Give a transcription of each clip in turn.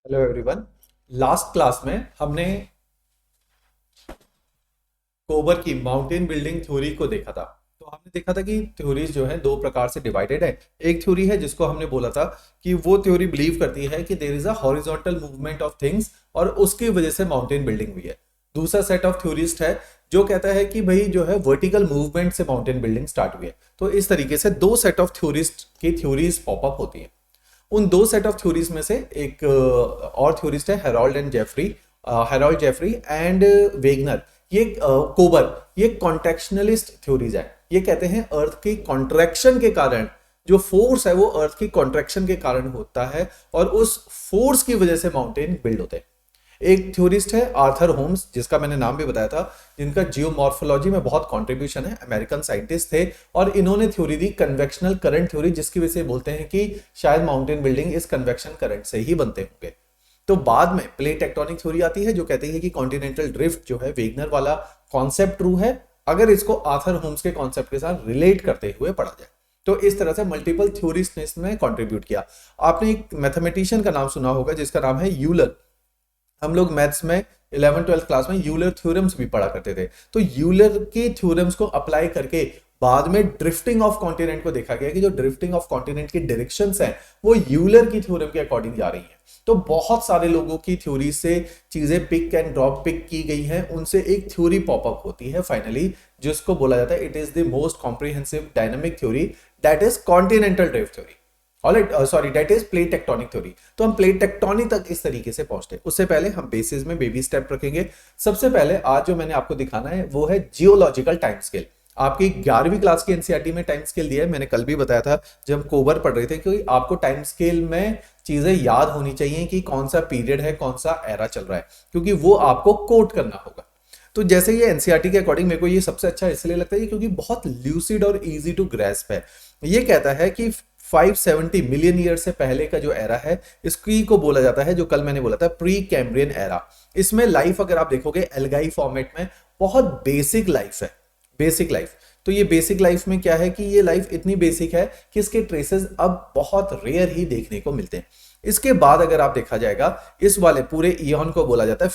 Hello everyone. Last class में हमने कोबर की माउंटेन बिल्डिंग थ्योरी को देखा था। तो हमने देखा था कि थ्योरीज जो है दो प्रकार से डिवाइडेड है। एक थ्योरी है जिसको हमने बोला था कि वो थ्योरी बिलीव करती है कि there is a horizontal movement of things और उसकी वजह से माउंटेन बिल्डिंग हुई है। दूसरा सेट ऑफ थ्योरिस्ट है जो कहता है कि भाई जो है वर्टिकल मूवमेंट से माउंटेन बिल्डिंग स्टार्ट हुई है। तो इस तरीके से दो सेट ऑफ थ्योरिस्ट की थ्योरीज पॉपअप होती है। उन दो सेट ऑफ थ्योरीज में से एक और थ्योरिस्ट है हेरोल्ड जेफरी एंड वेगनर। ये कोबर, ये कॉन्ट्रेक्शनलिस्ट थ्योरीज है। ये कहते हैं अर्थ की कॉन्ट्रैक्शन के कारण जो फोर्स है वो अर्थ की कॉन्ट्रैक्शन के कारण होता है और उस फोर्स की वजह से माउंटेन बिल्ड होते हैं। एक थ्योरिस्ट है आर्थर होम्स, जिसका मैंने नाम भी बताया था, जिनका जियोमॉर्फोलॉजी में बहुत कंट्रीब्यूशन है, अमेरिकन साइंटिस्ट थे। और इन्होंने थ्योरी दी कन्वेक्शनल करंट थ्योरी, जिसकी वजह से बोलते हैं कि शायद माउंटेन बिल्डिंग इस कन्वेक्शन करंट से ही बनते होंगे। तो बाद में प्लेट टेक्टोनिक थ्योरी आती है जो कहती है कि कॉन्टिनेंटल ड्रिफ्ट जो है वेगनर वाला कॉन्सेप्ट ट्रू है अगर इसको आर्थर होम्स के कॉन्सेप्ट के साथ रिलेट करते हुए पढ़ा जाए। तो इस तरह से मल्टीपल थ्योरिस्ट ने इसमें कंट्रीब्यूट किया। आपने एक मैथमेटिशियन का नाम सुना होगा जिसका नाम है यूलर। हम लोग मैथ्स में 11th 12th क्लास में यूलर थ्योरम्स भी पढ़ा करते थे। तो यूलर के थ्योरम्स को अप्लाई करके बाद में ड्रिफ्टिंग ऑफ कॉन्टिनेंट को देखा गया कि जो ड्रिफ्टिंग ऑफ कॉन्टिनेंट की डायरेक्शंस हैं वो यूलर की थ्योरम के अकॉर्डिंग जा रही हैं। तो बहुत सारे लोगों की थ्योरी से चीजें पिक एंड ड्रॉप पिक की गई हैं, उनसे एक थ्योरी पॉपअप होती है फाइनली, जिसको बोला जाता है it is the most comprehensive dynamic theory, that is continental drift theory. Alright, sorry, that is plate tectonic theory. तो हम प्लेट टेक्टोनिक तक इस तरीके से पहुंचते हैं। उससे पहले हम बेसिस में बेबी स्टेप रखेंगे। सबसे पहले आज जो मैंने आपको दिखाना है वो है जियोलॉजिकल टाइम स्केल। आपकी 11वीं क्लास की एनसीईआरटी में टाइम स्केल दिया है, मैंने कल भी बताया था जब हम कोबर पढ़ रहे थे, क्योंकि आपको टाइम स्केल में चीजें याद होनी चाहिए कि कौन सा पीरियड है, कौन सा एरा चल रहा है, क्योंकि वो आपको कोट करना होगा। तो जैसे ये एनसीईआरटी के अकॉर्डिंग मेरे को ये सबसे अच्छा इसलिए लगता है क्योंकि बहुत ल्यूसिड और इजी टू ग्रेस्प है। ये कहता है कि 570 मिलियन ईयर से पहले का जो एरा है इसकी को बोला जाता है, जो कल मैंने बोला था, प्री कैम्ब्रियन एरा। इसमें लाइफ अगर आप देखोगे एल्गाई फॉर्मेट में बहुत बेसिक लाइफ है, बेसिक लाइफ। तो ये बेसिक लाइफ में क्या है कि ये लाइफ इतनी बेसिक है कि इसके ट्रेसेस अब बहुत रेयर ही देखने को मिलते हैं। इसके बाद अगर आप देखा जाएगा इस वाले पूरे ईयन को बोला जाता है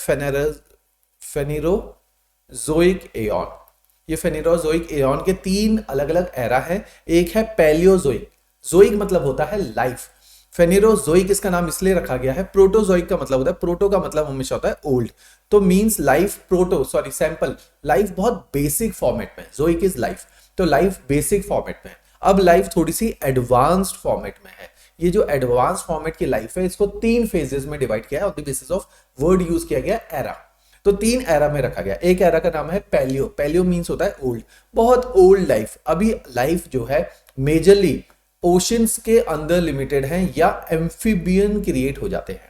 फेनेरोजोइक एयन। ये फेनेरोजोइक एयन के तीन अलग अलग एरा है। एक है पैलियोजोइक, जोइक मतलब होता है लाइफ, फेनेरोजोइक इसका नाम इसलिए रखा गया है। प्रोटोजोइक का मतलब होता है, प्रोटो का मतलब हमेशा होता है ओल्ड, तो means life proto sorry sample life बहुत बेसिक फॉर्मेट में, जोइक इज लाइफ, तो लाइफ बेसिक फॉर्मेट में है। अब लाइफ थोड़ी सी एडवांस्ड फॉर्मेट में है। ये जो एडवांस फॉर्मेट की लाइफ है इसको तीन फेजेस में डिवाइड किया है on the basis of word use किया गया एरा। तो तीन एरा में रखा गया। एक एरा का नाम है पैलियो, पैलियो मींस होता है ओल्ड, बहुत ओल्ड लाइफ। अभी लाइफ जो है मेजरली ओशंस के अंदर लिमिटेड हैं या एम्फीबियन क्रिएट हो जाते हैं।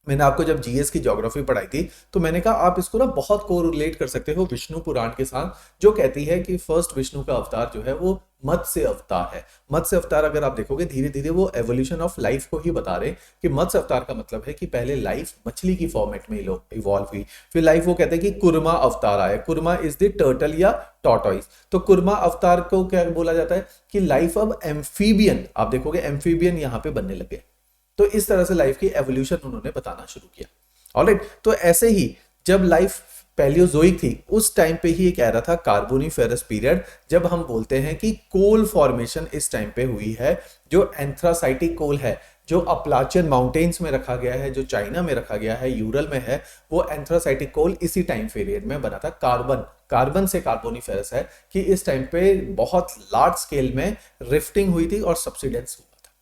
मैंने आपको जब जीएस की ज्योग्राफी पढ़ाई थी तो मैंने कहा आप इसको ना बहुत कोरिलेट कर सकते हो विष्णु पुराण के साथ, जो कहती है कि फर्स्ट विष्णु का अवतार जो है वो मत्स्य अवतार है। मत्स्य अवतार अगर आप देखोगे धीरे धीरे वो एवोल्यूशन ऑफ लाइफ को ही बता रहे कि मत्स्य अवतार का मतलब है कि पहले लाइफ मछली की फॉर्मेट में इवॉल्व हुई, फिर लाइफ वो कहते हैं कि कुरमा अवतार आया। कुरमा इज द टर्टल या टॉर्टोइस। तो कुरमा अवतार को क्या बोला जाता है कि लाइफ अब एम्फीबियन, आप देखोगे एम्फीबियन यहां पे बनने लगे। तो इस तरह से लाइफ की एवोल्यूशन उन्होंने बताना शुरू किया। ऑलराइट, तो ऐसे ही जब लाइफ पैलियोजोइक थी उस टाइम पे ही एक एरा था कार्बोनिफेरस पीरियड, जब हम बोलते हैं कि कोल फॉर्मेशन इस टाइम पे हुई है। जो एंथ्रासाइटिक कोल है जो अपलाचियन माउंटेन्स में रखा गया है, जो चाइना में रखा गया है, यूरल में है, वो एंथ्रासाइटिक कोल इसी टाइम पीरियड में बना था। कार्बन से कार्बोनिफेरस है कि इस टाइम पे बहुत लार्ज स्केल में रिफ्टिंग हुई थी और सब्सिडेंस हुआ था।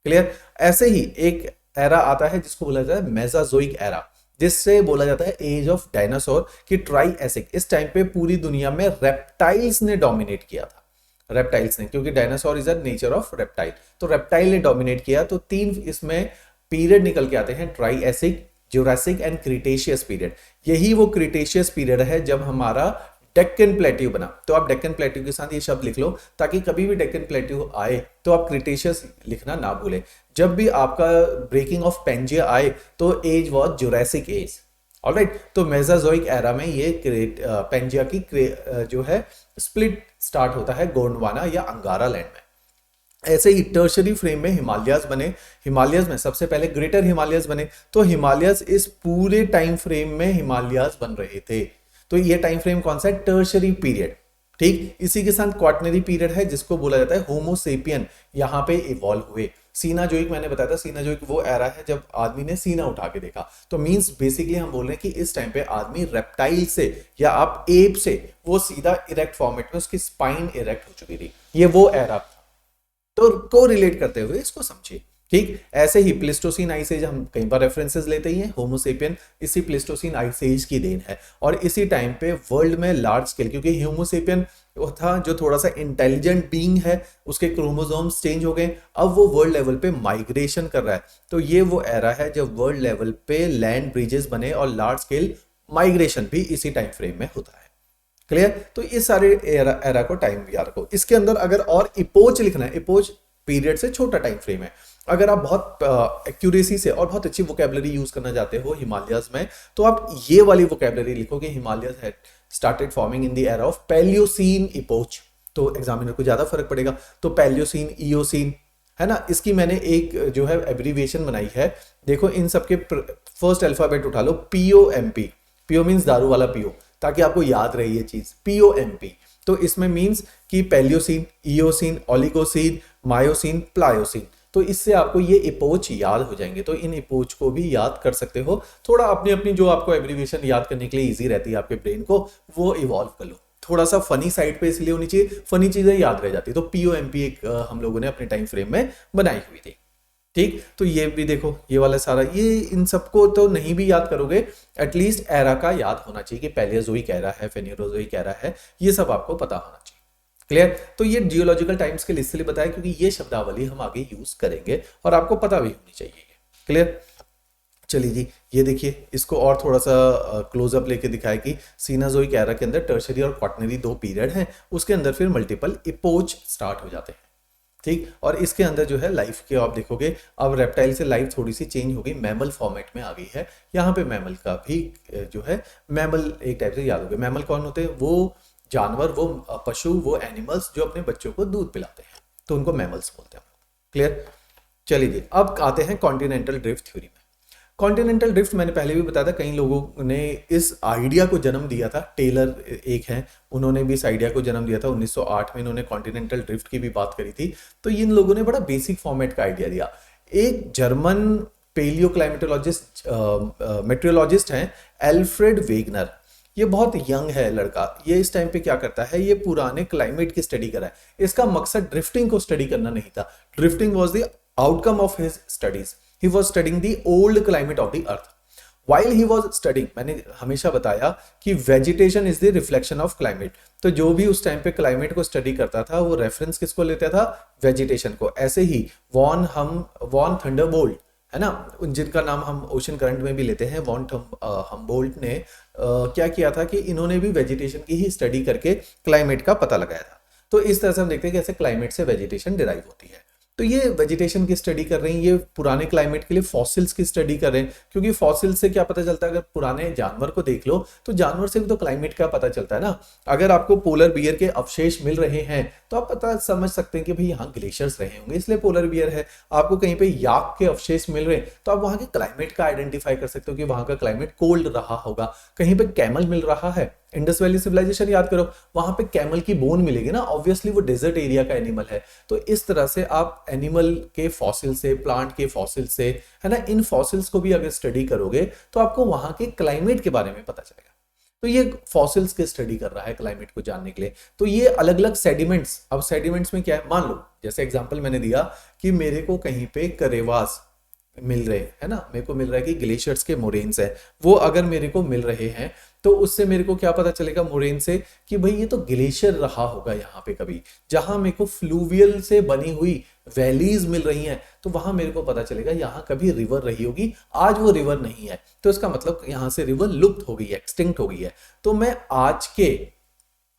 क्लियर। ऐसे ही एक एरा आता है जिसको बोला जाता है मेसाजोइक एरा, जिससे बोला जाता है एज ऑफ डायनासोर की ट्राइएसिक। इस टाइम पे पूरी दुनिया में रेप्टाइल्स ने डोमिनेट किया था, रेप्टाइल्स ने, क्योंकि dinosaur is a nature of reptile, तो रेप्टाइल ने डोमिनेट किया। तो तीन इसमें पीरियड निकल के आते हैं, Triassic, Jurassic and Cretaceous period. यही वो क्रिटेशियस पीरियड है जब हमारा डेक्कन प्लेट्यू बना। तो आप डेक्कन प्लेट्यू के साथ ये शब्द लिख लो ताकि कभी भी डेक्कन प्लेट्यू आए तो आप क्रिटेशियस लिखना ना भूलें। जब भी आपका ब्रेकिंग ऑफ पेंजिया आए तो age was Jurassic age. Alright, तो मेसाजोइक एरा में ये पेंजिया की जो है स्प्लिट स्टार्ट होता है गोंडवाना या अंगारा लैंड में। ऐसे ही टर्शरी फ्रेम में हिमालयाज बने। हिमालयाज में सबसे पहले ग्रेटर हिमालयाज बने। तो हिमालयाज इस पूरे टाइम फ्रेम में हिमालयाज बन रहे थे। तो ये टाइम फ्रेम कौन सा है? Tertiary period. ठीक, इसी के साथ क्वाटरनरी पीरियड है जिसको बोला जाता है होमोसेपियन, यहाँ पे इवॉल्व हुए। सीनाजोइक मैंने बताया था, सीनाजोइक वो एरा है जब आदमी ने सीना उठा के देखा। तो मींस बेसिकली हम बोल रहे हैं कि इस टाइम पे आदमी रेप्टाइल से या आप एप से वो सीधा इरेक्ट फॉर्मेट में उसकी स्पाइन इरेक्ट हो चुकी थी। ये वो एरा, तो को रिलेट करते हुए इसको समझिए। ठीक, ऐसे ही प्लेस्टोसीन आइस एज हम कई बार रेफरेंसेस लेते ही हैं। होमोसेपियन इसी प्लेस्टोसीन आइस एज की देन है। और इसी टाइम पे वर्ल्ड में लार्ज स्केल, क्योंकि होमोसेपियन वो था जो थोड़ा सा इंटेलिजेंट बीइंग है, उसके क्रोमोसोम्स चेंज हो गए, अब वो वर्ल्ड लेवल पे माइग्रेशन कर रहा है। तो ये वो एरा है जब वर्ल्ड लेवल पे लैंड ब्रिजेस बने और लार्ज स्केल माइग्रेशन भी इसी टाइम फ्रेम में होता है। क्लियर? तो इस सारे एरा को टाइम याद रखो। इसके अंदर अगर और इपोच लिखना है, इपोच पीरियड से छोटा टाइम फ्रेम है। अगर आप बहुत एक्यूरेसी से और बहुत अच्छी वोकेबलरी यूज करना चाहते हो हिमालयाज में, तो आप ये वाली वोकेबलरी लिखोगे, Himalayas had started forming in the era of Palaeocene epoch. तो एग्जामिनर को ज्यादा फर्क पड़ेगा। तो पैलियोसीन, इयोसीन, है ना, इसकी मैंने एक जो है एब्रीविएशन बनाई है। देखो इन सबके फर्स्ट अल्फाबेट उठा लो, POMP। पीओ मीन्स दारू वाला पीओ, ताकि आपको याद रहे ये चीज, POMP। तो इसमें मीन्स कि Palaeocene, Eocene, Oligocene, Miocene, Pliocene. तो इससे आपको ये इपोच याद हो जाएंगे। तो इन इपोच को भी याद कर सकते हो। थोड़ा अपनी अपनी जो आपको एब्रीविएशन याद करने के लिए इजी रहती है आपके ब्रेन को, वो इवॉल्व कर लो। थोड़ा सा फनी साइड पे इसलिए होनी चाहिए, फनी चीजें याद रह जाती है। तो POMP एक हम लोगों ने अपने टाइम फ्रेम में बनाई हुई थी। ठीक, तो ये भी देखो, ये वाला सारा, ये इन सबको तो नहीं भी याद करोगे, एटलीस्ट एरा का याद होना चाहिए कि पैलियोजोइक एरा है, फेनिरोजोइक एरा है, ये सब आपको पता होना चाहिए। क्लियर? तो ये जियोलॉजिकल टाइम्स के लिए इसलिए बताया क्योंकि ये शब्दावली हम आगे यूज करेंगे और आपको पता भी होनी चाहिए। क्लियर? चलिए जी, ये देखिए, इसको और थोड़ा सा क्लोजअप लेके दिखाया कि सीनाजोइक एरा के अंदर टर्शरी और क्वाटरनरी दो पीरियड हैं, उसके अंदर फिर मल्टीपल इपोच स्टार्ट हो जाते हैं। ठीक, और इसके अंदर जो है लाइफ के आप देखोगे, अब रेप्टाइल से लाइफ थोड़ी सी चेंज हो गई, मैमल फॉर्मेट में आ गई है। यहाँ पे मैमल का भी जो है, मैमल एक टाइप से याद हो गया। मैमल कौन होते हैं? वो जानवर, वो पशु, वो एनिमल्स जो अपने बच्चों को दूध पिलाते हैं, तो उनको मैमल्स बोलते हैं। क्लियर? चलिए, अब आते हैं कॉन्टिनेंटल ड्रिफ्ट थ्योरी में। कॉन्टिनेंटल ड्रिफ्ट मैंने पहले भी बताया था, कई लोगों ने इस आइडिया को जन्म दिया था। टेलर एक हैं, उन्होंने भी इस आइडिया को जन्म दिया था 1908 में, इन्होंने कॉन्टिनेंटल ड्रिफ्ट की भी बात करी थी। तो इन लोगों ने बड़ा बेसिक फॉर्मेट का आइडिया दिया। एक जर्मन पेलियो क्लाइमेटोलॉजिस्ट मेट्रियोलॉजिस्ट हैं, एल्फ्रेड वेगनर। ये बहुत यंग है लड़का। ये इस टाइम पे क्या करता है, ये पुराने क्लाइमेट की स्टडी कर रहा है। इसका मकसद ड्रिफ्टिंग को स्टडी करना नहीं था। Drifting was the outcome of his studies. He was studying the old climate of the earth. While he was studying, मैंने हमेशा बताया कि vegetation is the reflection of climate. तो जो भी उस टाइम पे क्लाइमेट को स्टडी करता था, वो रेफरेंस किसको लेता था? वेजिटेशन को। ऐसे ही वॉन थंडरबोल्ट, है ना, जिनका नाम हम ओशन करंट में भी लेते हैं, वॉन हमबोल्ट ने क्या किया था कि इन्होंने भी वेजिटेशन की ही स्टडी करके क्लाइमेट का पता लगाया था। तो इस तरह से हम देखते हैं कि ऐसे क्लाइमेट से वेजिटेशन डिराइव होती है। तो ये वेजिटेशन की स्टडी कर रहे हैं, ये पुराने क्लाइमेट के लिए फॉसिल्स की स्टडी कर रहे हैं, क्योंकि फॉसिल्स से क्या पता चलता है? अगर पुराने जानवर को देख लो तो जानवर से भी तो क्लाइमेट का पता चलता है ना। अगर आपको पोलर बियर के अवशेष मिल रहे हैं तो आप पता समझ सकते हैं कि भाई यहाँ ग्लेशियर्स रहे होंगे, इसलिए पोलर बियर है। आपको कहीं पे याक के अवशेष मिल रहे हैं तो आप वहां के क्लाइमेट का आइडेंटिफाई कर सकते हो कि वहां का क्लाइमेट कोल्ड रहा होगा। कहीं पे कैमल मिल रहा है, इंडस वैली सिविलाइजेशन याद करो, वहां पे कैमल की बोन मिलेगी ना, ऑब्वियसली वो डेजर्ट एरिया का एनिमल है। तो इस तरह से आप एनिमल के फॉसिल से, प्लांट के फॉसिल से, है ना, इन फॉसिल्स को भी अगर स्टडी करोगे तो आपको वहां के क्लाइमेट के बारे में पता चलेगा। तो ये फॉसिल्स की स्टडी कर रहा है क्लाइमेट को जानने के लिए। तो ये अलग अलग सेडिमेंट्स, अब सेडिमेंट्स में क्या है, मान लो जैसे एग्जांपल मैंने दिया कि मेरे को कहीं पे करेवास मिल रहे, है ना, मेरे को मिल रहा है कि ग्लेशियर्स के मोरेन्स है, वो अगर मेरे को मिल रहे हैं तो उससे मेरे को क्या पता चलेगा मोरेन से कि भाई ये तो ग्लेशियर रहा होगा यहाँ पे कभी। जहां मेरे को फ्लूवियल से बनी हुई वैलीज मिल रही हैं तो वहां मेरे को पता चलेगा यहाँ कभी रिवर रही होगी, आज वो रिवर नहीं है, तो इसका मतलब यहाँ से रिवर लुप्त हो गई है, एक्सटिंक्ट हो गई है। तो मैं आज के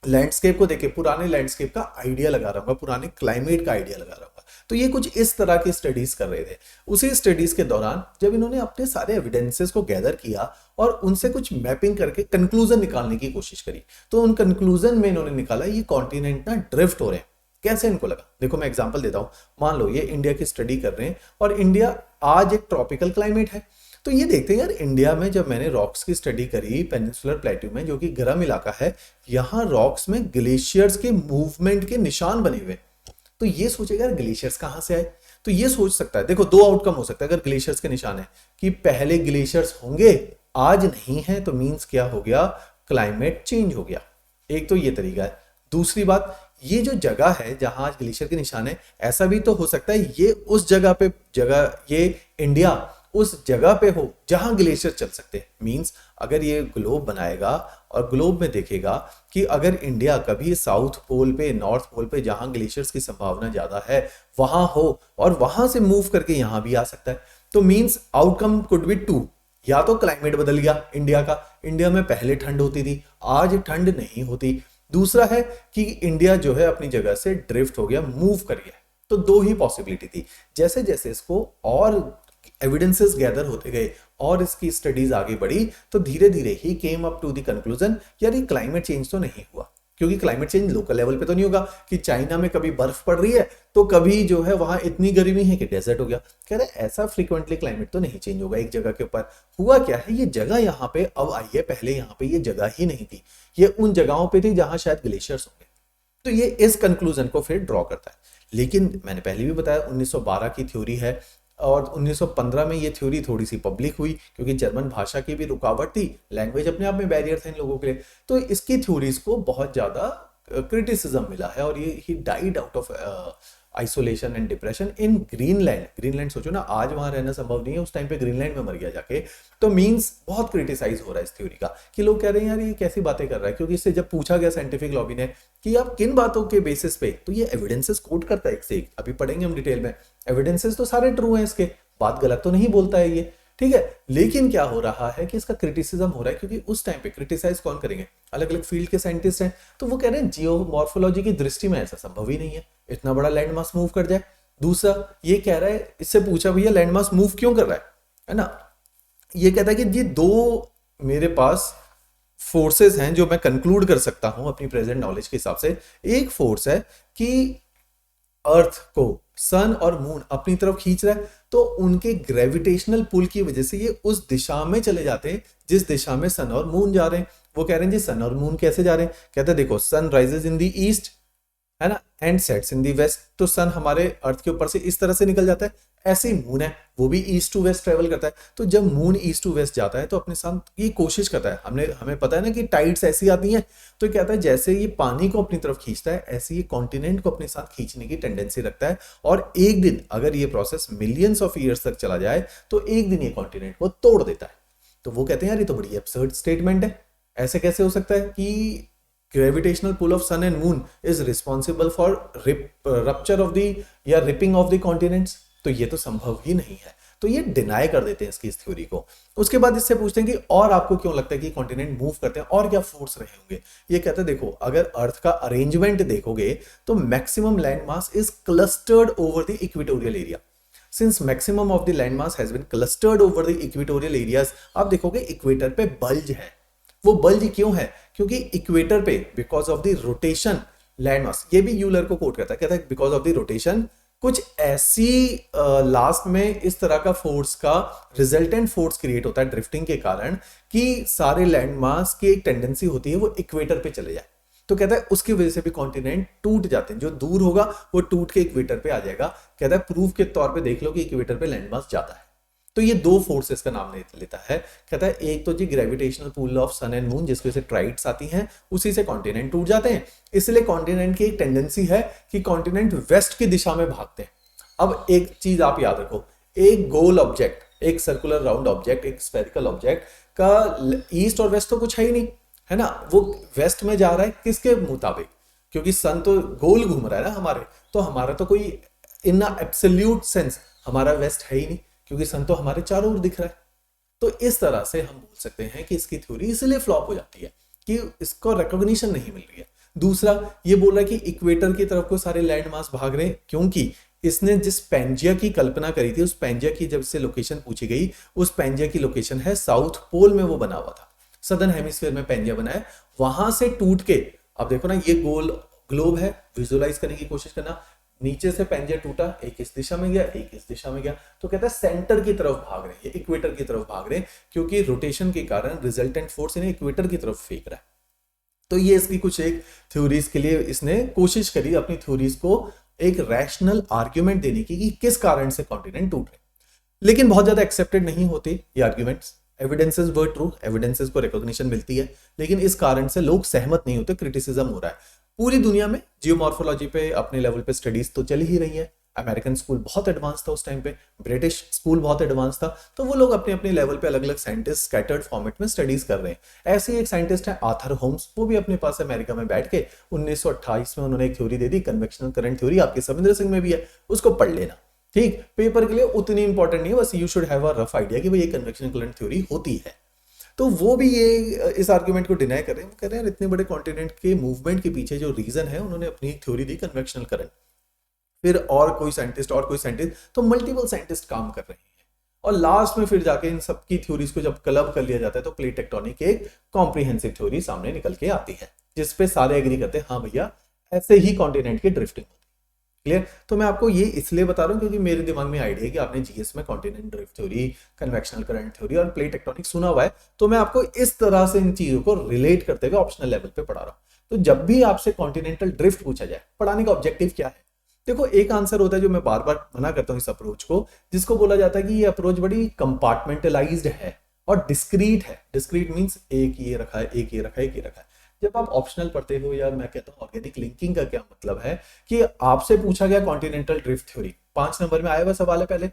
लैंडस्केप को देखे पुराने लैंडस्केप का आइडिया लगा रहा हूँ, पुराने क्लाइमेट का आइडिया लगा रहा हूँ। तो ये कुछ इस तरह की स्टडीज कर रहे थे। उसी स्टडीज के दौरान जब इन्होंने अपने सारे एविडेंसेस को गैदर किया और उनसे कुछ मैपिंग करके कंक्लूजन निकालने की कोशिश करी, तो उन कंक्लूजन में इन्होंने निकाला ये कॉन्टिनेंट ना ड्रिफ्ट हो रहे हैं। कैसे इनको लगा? देखो मैं एग्जांपल देता हूं। मान लो ये इंडिया की स्टडी कर रहे हैं और इंडिया आज एक ट्रॉपिकल क्लाइमेट है, तो ये देखते हैं यार इंडिया में जब मैंने रॉक्स की स्टडी करी पेनिनसुलर प्लेट्यू में जो कि गर्म इलाका है, यहाँ रॉक्स में ग्लेशियर्स के मूवमेंट के निशान बने हुए। तो ये सोचेगा यार ग्लेशियर्स कहाँ से आए? तो ये सोच सकता है, देखो दो आउटकम हो सकता है अगर ग्लेशियर्स के निशान है कि पहले ग्लेशियर्स होंगे आज नहीं है, तो मींस क्या हो गया? क्लाइमेट चेंज हो गया। एक तो ये तरीका है। दूसरी बात, ये जो जगह है जहां आज ग्लेशियर के निशान है, ऐसा भी तो हो सकता है ये उस जगह ये इंडिया उस जगह पे हो जहां ग्लेशियर चल सकते हैं। मींस अगर ये ग्लोब बनाएगा और ग्लोब में देखेगा कि अगर इंडिया कभी साउथ पोल पे, नॉर्थ पोल पे जहां ग्लेशियर्स की संभावना ज्यादा है वहां हो और वहां से मूव करके यहां भी आ सकता है, तो means outcome could be two. या तो क्लाइमेट बदल गया इंडिया का, इंडिया में पहले ठंड होती थी आज ठंड नहीं होती। दूसरा है कि इंडिया जो है अपनी जगह से ड्रिफ्ट हो गया, मूव कर गया। तो दो ही पॉसिबिलिटी थी। जैसे जैसे इसको और एविडेंसेस गैदर होते गए और इसकी स्टडीज आगे बढ़ी, तो धीरे धीरे ही came up to the conclusion यार ये क्लाइमेट चेंज तो नहीं हुआ, क्योंकि क्लाइमेट चेंज लोकल लेवल पे तो नहीं होगा कि चाइना में कभी बर्फ पड़ रही है तो कभी जो है वहां इतनी गर्मी है कि डेजर्ट हो गया। कह रहे ऐसा फ्रीक्वेंटली क्लाइमेट तो नहीं चेंज होगा एक जगह के ऊपर। हुआ क्या है, ये जगह यहाँ पे अब आई है, पहले यहाँ पे ये जगह ही नहीं थी, ये उन जगहों पे थी जहां शायद ग्लेशियर्स होंगे। तो ये इस कंक्लूजन को फिर ड्रॉ करता है। लेकिन मैंने पहले भी बताया 1912 की थ्योरी है और 1915 में ये थ्योरी थोड़ी सी पब्लिक हुई क्योंकि जर्मन भाषा की भी रुकावट थी, लैंग्वेज अपने आप में बैरियर था इन लोगों के लिए। तो इसकी थ्योरीज को बहुत ज्यादा क्रिटिसिज्म मिला है और ये he died out of isolation and depression in Greenland. Greenland सोचो ना, आज वहां रहना संभव नहीं है, उस टाइम पे ग्रीनलैंड में मर गया जाके। तो मींस बहुत क्रिटिसाइज हो रहा है इस थ्योरी का कि लोग कह रहे हैं यार ये कैसी बातें कर रहा है, क्योंकि इससे जब पूछा गया साइंटिफिक लॉबी ने कि आप किन बातों के बेसिस पे, तो ये एविडेंसेस कोट करता है एक से एक, अभी पढ़ेंगे हम डिटेल में। एविडेंसेस तो सारे ट्रू हैं इसके, बात गलत तो नहीं बोलता है ये, ठीक है। लेकिन क्या हो रहा है कि इसका क्रिटिसिज्म हो रहा है क्योंकि उस टाइम पे क्रिटिसाइज कौन करेंगे? अलग अलग फील्ड के साइंटिस्ट हैं। तो वो कह रहे हैं जियोमॉर्फोलॉजी की दृष्टि में ऐसा संभव ही नहीं है इतना बड़ा लैंड मास मूव कर जाए। दूसरा ये कह रहा है, इससे पूछा भैया लैंड मास मूव क्यों कर रहा है ना? ये कहता है कि ये दो मेरे पास फोर्सेस हैं जो मैं कंक्लूड कर सकता हूं अपनी प्रेजेंट नॉलेज के हिसाब से। एक फोर्स है कि अर्थ को सन और मून अपनी तरफ खींच रहा है, तो उनके ग्रेविटेशनल पुल की वजह से ये उस दिशा में चले जाते हैं जिस दिशा में सन और मून जा रहे हैं। वो कह रहे हैं जी सन और मून कैसे जा रहे हैं? कहते हैं देखो sun rises in the east है ना and sets in the west, तो सन हमारे अर्थ के ऊपर से इस तरह से निकल जाता है, ऐसे ही मून है वो भी ईस्ट टू वेस्ट ट्रेवल करता है। तो जब मून ईस्ट टू वेस्ट जाता है तो अपने साथ ये कोशिश करता है, हमें पता है ना कि टाइड्स ऐसी आती हैं, तो कहता है जैसे ये पानी को अपनी तरफ खींचता है ऐसे ये कॉन्टिनेंट को अपने साथ खींचने की टेंडेंसी रखता है। और एक दिन अगर ये प्रोसेस मिलियंस ऑफ ईयर्स तक चला जाए तो एक दिन ये कॉन्टिनेंट को तोड़ देता है। तो वो कहते हैं यार ये तो बड़ी एब्सर्ड स्टेटमेंट है, ऐसे कैसे हो सकता है कि gravitational pull of sun and moon is responsible for rupture of the या रिपिंग ऑफ द कॉन्टिनेंट्स? तो ये तो संभव ही नहीं है। तो ये डिनाई कर देते हैं इसकी इस थ्योरी को। उसके बाद इससे पूछते हैं कि और आपको क्यों लगता है कि कॉन्टिनेंट मूव करते हैं और क्या फोर्स रहे होंगे? ये कहते हैं देखो अगर अर्थ का अरेंजमेंट देखोगे तो maximum land mass is clustered over the equatorial area. Since maximum of the land mass has been clustered over the equatorial areas, आप देखोगे इक्वेटर पे बल्ज है। वो बल्ज क्यों है? क्योंकि इक्वेटर पे because of the rotation land mass, ये भी यूलर को कोट करता है, कहता है बिकॉज ऑफ द रोटेशन कुछ ऐसी लास्ट में इस तरह का फोर्स का रिजल्टेंट फोर्स क्रिएट होता है ड्रिफ्टिंग के कारण कि सारे लैंड मास की एक टेंडेंसी होती है वो इक्वेटर पे चले जाए। तो कहता है उसकी वजह से भी कॉन्टिनेंट टूट जाते हैं, जो दूर होगा वो टूट के इक्वेटर पे आ जाएगा। कहता है प्रूफ के तौर पे देख लो कि इक्वेटर पे लैंड मास ज्यादा है। तो ये दो फोर्सेस का नाम लेता है। कहता है एक तो जी gravitational pull of sun and moon जिसकी वजह से ट्राइड्स आती हैं, उसी से कॉन्टिनेंट टूट जाते हैं। इसलिए कॉन्टिनेंट की एक टेंडेंसी है कि कॉन्टिनेंट वेस्ट की दिशा में भागते हैं। अब एक चीज आप याद रखो, एक गोल ऑब्जेक्ट, एक सर्कुलर राउंड ऑब्जेक्ट, एक स्फेरिकल ऑब्जेक्ट का ईस्ट और वेस्ट तो कुछ है ही नहीं, है ना। वो वेस्ट में जा रहा है किसके मुताबिक? क्योंकि सन तो गोल घूम रहा है ना हमारे, तो हमारा तो कोई इन एब्सोल्यूट सेंस हमारा वेस्ट है ही नहीं, क्योंकि सन तो हमारे चारों ओर दिख रहा है। तो इस तरह से हम बोल सकते हैं कि इसकी थ्योरी इसलिए फ्लॉप हो जाती है कि इसको रिकॉग्निशन नहीं मिल रही है। दूसरा ये बोल रहा है कि इक्वेटर की तरफ को सारे लैंड मास भाग रहे हैं, क्योंकि इसने जिस पैंजिया की कल्पना करी थी, उस पैंजिया की जब से लोकेशन पूछी गई, उस पैंजिया की लोकेशन है साउथ पोल में वो बना हुआ था, सदर्न हेमिस्फीयर में पैंजिया बना है, वहां से टूट के, अब देखो ना ये गोल ग्लोब है, विजुअलाइज करने की कोशिश करना। नीचे से पेंजिया टूटा, एक इस दिशा में गया, एक इस दिशा में गया, तो कहता है सेंटर की तरफ भाग रहे हैं, इक्वेटर की तरफ भाग रहे हैं, क्योंकि रोटेशन के कारण रिजल्टेंट फोर्स इन्हें इक्वेटर की तरफ फेंक रहा है। तो ये इसकी कुछ एक थ्योरीज के लिए इसने कोशिश करी अपनी थ्योरीज को एक रैशनल आर्ग्यूमेंट देने की कि किस कारण से कॉन्टिनेंट टूट रहे। लेकिन बहुत ज्यादा एक्सेप्टेड नहीं होते ये arguments. Evidences were true, evidences को रिकॉग्निशन मिलती है, लेकिन इस कारण से लोग सहमत नहीं होते, क्रिटिसिज्म हो रहा है। पूरी दुनिया में जियोमॉर्फोलॉजी पे अपने लेवल पे स्टडीज तो चल ही रही है। अमेरिकन स्कूल बहुत एडवांस था उस टाइम पे, ब्रिटिश स्कूल बहुत एडवांस था, तो वो लोग अपने अपने लेवल पे अलग अलग साइंटिस्ट स्कैटर्ड फॉर्मेट में स्टडीज कर रहे हैं। ऐसे ही एक साइंटिस्ट है आर्थर होम्स, वो भी अपने पास अमेरिका में बैठ के 1928 में उन्होंने एक थ्योरी दे दी, कन्वेक्शनल करंट थ्योरी, आपके सविंद्र सिंह में भी है, उसको पढ़ लेना। ठीक, पेपर के लिए उतनी इंपॉर्टेंट नहीं है, बस you should have a rough idea कि भाई ये कन्वेक्शनल करंट थ्योरी होती है। तो वो भी ये इस आर्गुमेंट को डिनाई कर रहे हैं, वो कह रहे हैं इतने बड़े कॉन्टिनेंट के मूवमेंट के पीछे जो रीजन है, उन्होंने अपनी एक थ्योरी दी कन्वेक्शनल करंट। फिर और कोई साइंटिस्ट, तो मल्टीपल साइंटिस्ट काम कर रहे हैं, और लास्ट में फिर जाके इन सबकी थ्योरीज को जब क्लब कर लिया जाता है तो प्लेट टेक्टोनिक एक कॉम्प्रिहेंसिव थ्योरी सामने निकल के आती है, जिसपे सारे एग्री करते हैं हाँ भैया ऐसे ही कॉन्टिनेंट की ड्रिफ्टिंग। क्लियर? तो मैं आपको ये इसलिए बता रहा हूँ क्योंकि मेरे दिमाग में आइडिया है कि आपने जीएस में continent drift theory, convectional current theory और प्लेट टेक्टोनिक सुना हुआ है, तो मैं आपको इस तरह से इन चीजों को रिलेट करते हुए ऑप्शनल लेवल पे पढ़ा रहा हूँ। तो जब भी आपसे कॉन्टिनेंटल ड्रिफ्ट पूछा जाए, पढ़ाने का ऑब्जेक्टिव क्या है? देखो, एक आंसर होता है जो मैं बार बार मना करता हूँ इस अप्रोच को, जिसको बोला जाता है कि ये अप्रोच बड़ी कंपार्टमेंटलाइज्ड है और डिस्क्रीट है। डिस्क्रीट मीन्स एक ये रखा है, एक ये रखा है, एक ये रखा है। जब आप ऑप्शनल पढ़ते हो, या मैं कहता हूं ऑर्गेनिक लिंकिंग का क्या मतलब है कि आपसे पूछा गया कॉन्टिनेंटल ड्रिफ्ट थ्योरी, 5 नंबर में आया हुआ सवाल है, पहले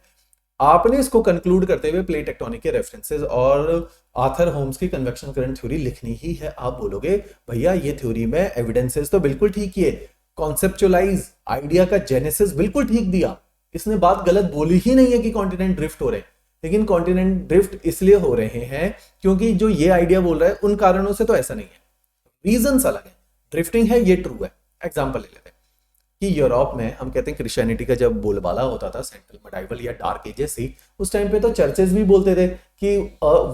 आपने इसको कंक्लूड करते हुए प्लेट टेक्टोनिक के रेफरेंसेस और आर्थर होम्स की कन्वेक्शन करंट थ्योरी लिखनी ही है। आप बोलोगे भैया ये थ्योरी में एविडेंसेस तो बिल्कुल ठीक ही है, कॉन्सेप्चुअलाइज आइडिया का जेनेसिस बिल्कुल ठीक दिया, इसने बात गलत बोली ही नहीं है कि कॉन्टिनेंट ड्रिफ्ट हो रहे हैं। लेकिन कॉन्टिनेंट ड्रिफ्ट इसलिए हो रहे हैं क्योंकि जो ये आइडिया बोल रहा है उन कारणों से तो ऐसा नहीं है, रीजंस अलग है। ड्रिफ्टिंग है ये ट्रू है। एग्जांपल ले लेते हैं कि यूरोप में हम कहते हैं क्रिश्चियनिटी का जब बोलबाला होता था सेंट्रल मेडाइवल या डार्क एजेस ही, उस टाइम पे तो चर्चेस भी बोलते थे कि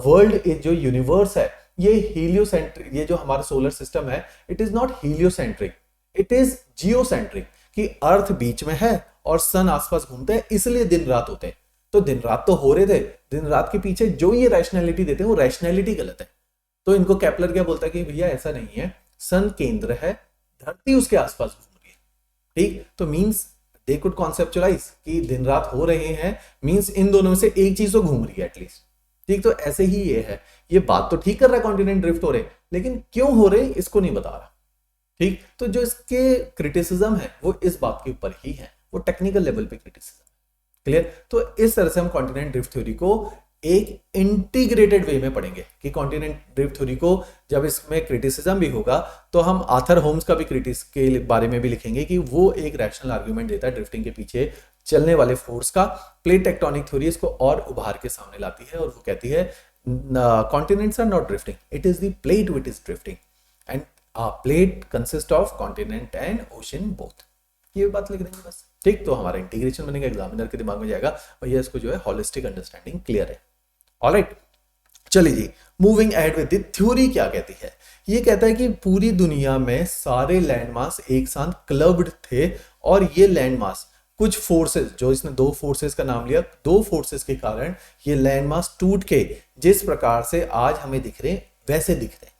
वर्ल्ड जो यूनिवर्स है ये हीलियोसेंट्रिक, ये जो हमारा सोलर सिस्टम है it is not heliocentric, it is geocentric, कि अर्थ बीच में है और सन आसपास घूमते हैं, इसलिए दिन रात होते हैं। तो दिन रात तो हो रहे थे, दिन रात के पीछे जो ये रैशनैलिटी देते हैं वो रैशनैलिटी गलत है। तो इनको केपलर क्या बोलता है कि भैया ऐसा नहीं है, सन केंद्र है, धरती उसके आसपास घूम रही है। ठीक, तो मींस दे कुड कॉन्सेप्चुअलाइज कि दिन रात हो रहे हैं, मींस इन दोनों में से एक चीज तो घूम रही है एटलीस्ट। ठीक, तो ऐसे ही ये है, ये बात तो ठीक कर रहा है कॉन्टिनेंट ड्रिफ्ट हो रहे, लेकिन क्यों हो रहे इसको नहीं बता रहा। ठीक, तो जो इसके क्रिटिसिज्म है वो इस बात के ऊपर ही है, वो टेक्निकल लेवल पे क्रिटिसिज्म। क्लियर? तो इस तरह से हम कॉन्टिनेंट ड्रिफ्ट थ्योरी को एक इंटीग्रेटेड वे में पढ़ेंगे कि कॉन्टिनेंट ड्रिफ्ट थ्योरी को जब इसमें क्रिटिसिज्म भी होगा तो हम आर्थर होम्स का भी क्रिटिस के बारे में भी लिखेंगे कि वो एक रैशनल आर्गुमेंट देता है ड्रिफ्टिंग के पीछे चलने वाले फोर्स का। प्लेट टेक्टोनिक थ्योरी इसको और उभार के सामने लाती है और वो कहती है continents are not drifting, it is the plate which is drifting and plate consist of continent and ocean both. ये बात लिख देंगे बस। ठीक, तो हमारा इंटीग्रेशन बनेगा, एग्जामिनर के दिमाग में जाएगा भैया इसको जो है होलिस्टिक अंडरस्टैंडिंग क्लियर है। ऑलराइट, चलिए जी, moving ahead with the theory क्या कहती है। ये कहता है कि पूरी दुनिया में सारे लैंडमास एक साथ क्लब्ड थे और ये लैंडमास कुछ फोर्सेस, जो इसने दो फोर्सेस का नाम लिया, दो फोर्सेस के कारण ये लैंडमास टूट के जिस प्रकार से आज हमें दिख रहे वैसे दिख रहे।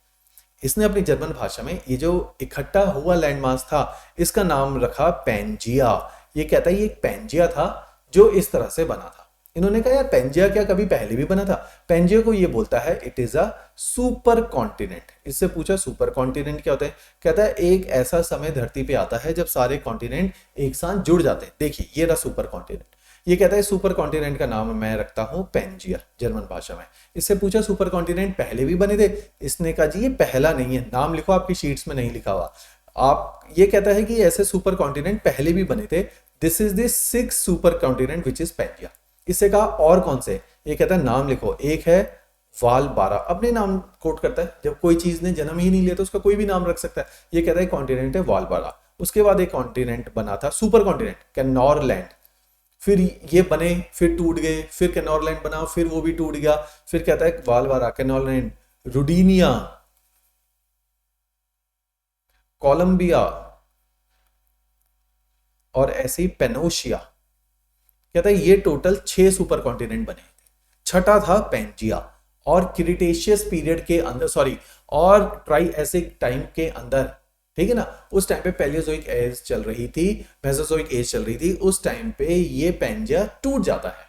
इसने अपनी जर्मन भाषा में ये जो इकट्ठा हुआ लैंडमास था इसका नाम रखा पैंजिया। ये कहता है ये एक पैंजिया था जो इस तरह से बना था। इन्होंने कहा यार पैंजिया क्या कभी पहले भी बना था? पैंजिया को ये बोलता है it is a super continent. इससे पूछा सुपर कॉन्टिनेंट क्या होता है? कहता है एक ऐसा समय धरती पे आता है जब सारे कॉन्टिनेंट एक साथ जुड़ जाते हैं। देखिए ये रहा सुपर कॉन्टिनेंट। ये कहता है सुपर कॉन्टिनेंट का नाम मैं रखता हूं पैंजिया जर्मन भाषा में। इससे पूछा सुपर कॉन्टिनेंट पहले भी बने थे? इसने कहा जी ये पहला नहीं है, नाम लिखो आपकी शीट्स में नहीं लिखा हुआ। आप ये कहता है कि ऐसे सुपर कॉन्टिनेंट पहले भी बने थे। This is the 6th super continent which is Pangaea. इससे कहा और कौन से? ये कहता है नाम लिखो। एक है वालबारा, अपने नाम कोट करता है, जब कोई चीज ने जन्म ही नहीं लिया तो उसका कोई भी नाम रख सकता है। ये कहता है कॉन्टिनेंट है वालबारा। उसके बाद एक कॉन्टिनेंट बना था सुपर कॉन्टिनेंट कैनोरलैंड, फिर ये बने, फिर टूट गए, फिर कैनोरलैंड बना, फिर वो भी टूट गया। फिर कहता है वालबारा, कैनोरलैंड, रुडीनिया, कोलंबिया, और ऐसे ही पेनोशिया। कहता है ये टोटल 6 सुपर कॉन्टिनेंट बने। छठा था पेंजिया। और क्रिटेशियस पीरियड के अंदर, सॉरी, और ट्राइएसिक टाइम के अंदर, ठीक है ना, उस टाइम पे पैलियोजोइक एज चल रही थी, मेसोजोइक एज चल रही थी, उस टाइम पे ये पेंजिया टूट जाता है।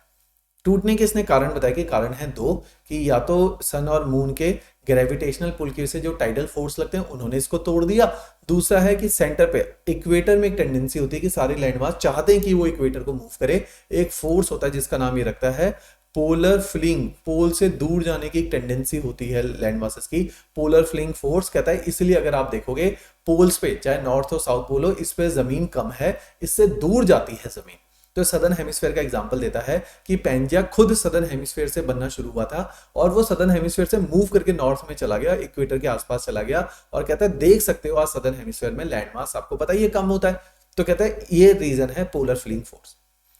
टूटने के इसने कारण बताया कि कारण है दो, कि या तो सन और मून के ग्रेविटेशनल पुल की वजह से जो टाइडल फोर्स लगते हैं उन्होंने इसको तोड़ दिया। दूसरा है कि सेंटर पे इक्वेटर में एक टेंडेंसी होती है कि सारे लैंडमास चाहते हैं कि वो इक्वेटर को मूव करे। एक फोर्स होता है जिसका नाम ये रखता है पोलर फ्लिंग। पोल से दूर जाने की एक टेंडेंसी होती है लैंड मासेस की, पोलर फ्लिंग फोर्स कहता है। इसलिए अगर आप देखोगे पोल्स पे, चाहे नॉर्थ हो साउथ पोल हो, इस पे जमीन कम है, इससे दूर जाती है जमीन। तो सदर्न हेमिस्फेयर का एग्जांपल देता है कि पेंजिया खुद सदर्न हेमिस्फेयर से बनना शुरू हुआ था और वो सदर्न हेमिस्फेयर से मूव करके नॉर्थ में चला गया, इक्वेटर के आसपास चला गया। और कहता है देख सकते हो आज सदर्न हेमिस्फेयर में लैंड मास आपको पता ही कम होता है। तो कहता है ये रीजन है पोलर फ्लिंग फोर्स।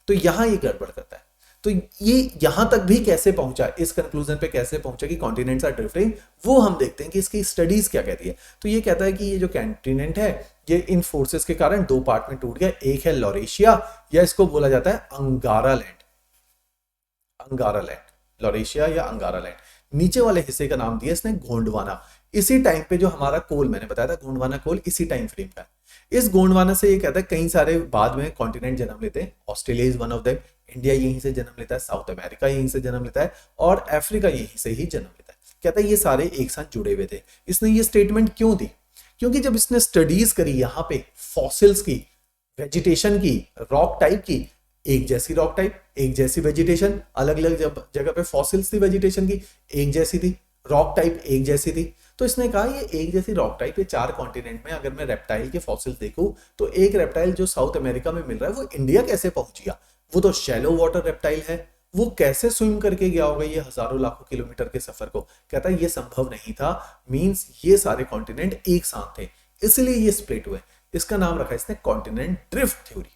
तो यहां ये गड़बड़ करता है। तो ये यहां तक भी कैसे पहुंचा, इस कंक्लूजन पे कैसे पहुंचा कि कॉन्टिनेंट्स आर ड्रिफ्टिंग, वो हम देखते हैं कि इसकी स्टडीज क्या कहती है। तो ये कहता है कि ये जो कॉन्टिनेंट है ये इन फोर्सेस के कारण दो पार्ट में टूट गया। एक है लॉरेशिया, या इसको बोला जाता है अंगारा लैंड, अंगारा लैंड, लॉरेशिया या अंगारा लैंड। नीचे वाले हिस्से का नाम दिया इसने गोंडवाना। इसी टाइम पे जो हमारा कोल मैंने बताया था गोंडवाना कोल, इसी टाइम फ्रेम का है। इस गोंडवाना से ये कहता है कई सारे बाद में कॉन्टिनेंट जन्म लेते हैं। Australia is one of them, India यहीं से जन्म लेता है, साउथ अमेरिका यहीं से जन्म लेता है और अफ्रीका यहीं से ही जन्म लेता है। कहता है ये सारे एक साथ जुड़े हुए थे। इसने ये स्टेटमेंट क्यों दी? क्योंकि जब इसने स्टडीज करी यहाँ पे फॉसिल्स की, वेजिटेशन की, रॉक टाइप की, एक जैसी रॉक टाइप, एक जैसी वेजिटेशन, अलग अलग जगह पे फॉसिल्स थी वेजिटेशन की, एक जैसी थी, रॉक टाइप एक जैसी थी। तो इसने कहा ये एक जैसी रॉक टाइप ये 4 कॉन्टिनेंट में अगर मैं रेप्टाइल के फॉसिल्स देखूं तो एक रेप्टाइल जो साउथ अमेरिका में मिल रहा है वो इंडिया कैसे पहुंच गया? वो तो शैलो वाटर रेप्टाइल है, वो कैसे स्विम करके गया होगा ये हजारों लाखों किलोमीटर के सफर को? कहता है ये संभव नहीं था। मींस ये सारे कॉन्टिनेंट एक साथ थे, इसलिए ये स्प्लिट हुए। इसका नाम रखा इसने कॉन्टिनेंट ड्रिफ्ट थ्योरी।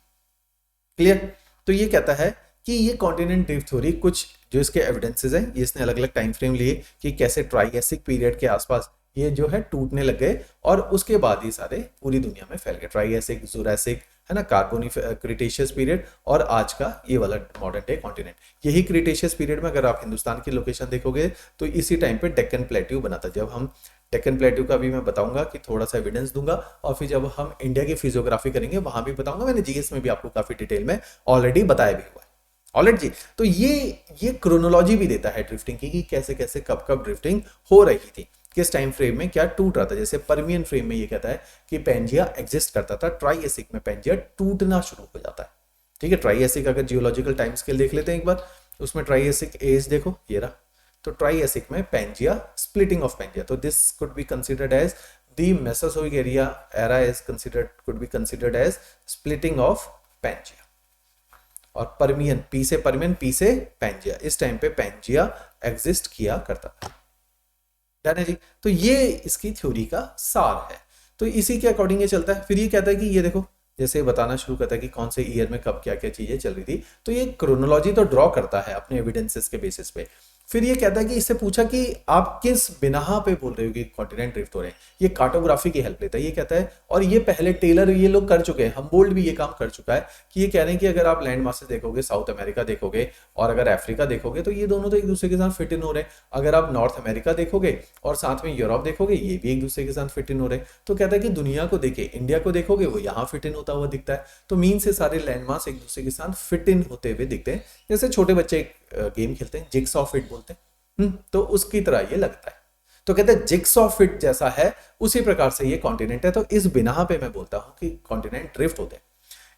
क्लियर? तो ये कहता है कि ये कॉन्टिनेंट ड्रिफ्ट थ्योरी, कुछ जो इसके एविडेंसेस हैं, ये इसने अलग अलग टाइम फ्रेम लिए कि कैसे ट्राइएसिक पीरियड के आसपास ये जो है टूटने लग गए और उसके बाद ये सारे पूरी दुनिया में फैल गए। ट्राइएसिक, जुरासिक, है ना, कार्बोनी, क्रिटेशियस पीरियड और आज का ये वाला मॉडर्न डे कॉन्टिनेंट। यही क्रिटेशियस पीरियड में अगर आप हिंदुस्तान की लोकेशन देखोगे तो इसी टाइम पे डेक्कन प्लेट्यू बना था। जब हम डेक्कन प्लेट्यू का भी मैं बताऊंगा कि थोड़ा सा एविडेंस दूंगा, और फिर जब हम इंडिया की फिजियोग्राफी करेंगे वहां भी बताऊंगा। मैंने जीएस में भी आपको काफी डिटेल में ऑलरेडी बताया भी हुआ है। ऑलरेडी जी, तो ये क्रोनोलॉजी भी देता है ड्रिफ्टिंग की कि कैसे कैसे कब कब ड्रिफ्टिंग हो रही थी, किस टाइम फ्रेम में क्या टूट रहा था। जैसे परमियन फ्रेम में ये कहता है कि पेंजिया एग्जिस्ट करता था, ट्राइएसिक में पेंजिया टूटना शुरू हो जाता है। ठीक है, ट्राइएसिक अगर जियोलॉजिकल टाइम स्केल देख लेते हैं एक बार, उसमें ट्राइएसिक एज देखो ये रहा। तो ट्राइएसिक में पेंजिया, स्प्लिटिंग ऑफ पेंजिया, तो this could be considered as the Mesozoic era is considered, could be considered as splitting of Pangaea. और परमियन, पी से परमियन, पी से पेंजिया, इस टाइम पे पेंजिया एग्जिस्ट किया करता था। है जी। तो ये इसकी थ्योरी का सार है। तो इसी के अकॉर्डिंग ये चलता है। फिर ये कहता है कि ये देखो, जैसे बताना शुरू करता है कि कौन से ईयर में कब क्या क्या चीजें चल रही थी। तो ये क्रोनोलॉजी तो ड्रॉ करता है अपने एविडेंसेस के बेसिस पे। फिर ये कहता है कि इससे पूछा कि आप किस बिना पे बोल रहे हो कि कॉन्टिनेंट ड्रिफ्ट हो रहे हैं। ये कार्टोग्राफी की हेल्प लेता है। ये कहता है, और ये पहले टेलर ये लोग कर चुके हैं, हमबोल्ड भी ये काम कर चुका है, कि ये कह रहे हैं कि अगर आप लैंड मासेस देखोगे, साउथ अमेरिका देखोगे और अगर अफ्रीका देखोगे तो ये दोनों तो एक दूसरे के साथ फिट इन हो रहे हैं। अगर आप नॉर्थ अमेरिका देखोगे और साथ में यूरोप देखोगे, ये भी एक दूसरे के साथ फिट इन हो रहे हैं। तो कहता है कि दुनिया को देखे, इंडिया को देखोगे वो यहाँ फिट इन होता हुआ दिखता है। तो मीन से सारे लैंड मास एक दूसरे के साथ फिट इन होते हुए दिखते हैं। जैसे छोटे बच्चे गेम खेलते हैं, जिग्सॉ फिट बोलते हैं, तो उसकी तरह ये लगता है। तो कहते हैं जिग्सॉ फिट जैसा है, उसी प्रकार से ये कॉन्टिनेंट है। तो इस बिना पे मैं बोलता हूं कि कॉन्टिनेंट ड्रिफ्ट होते हैं।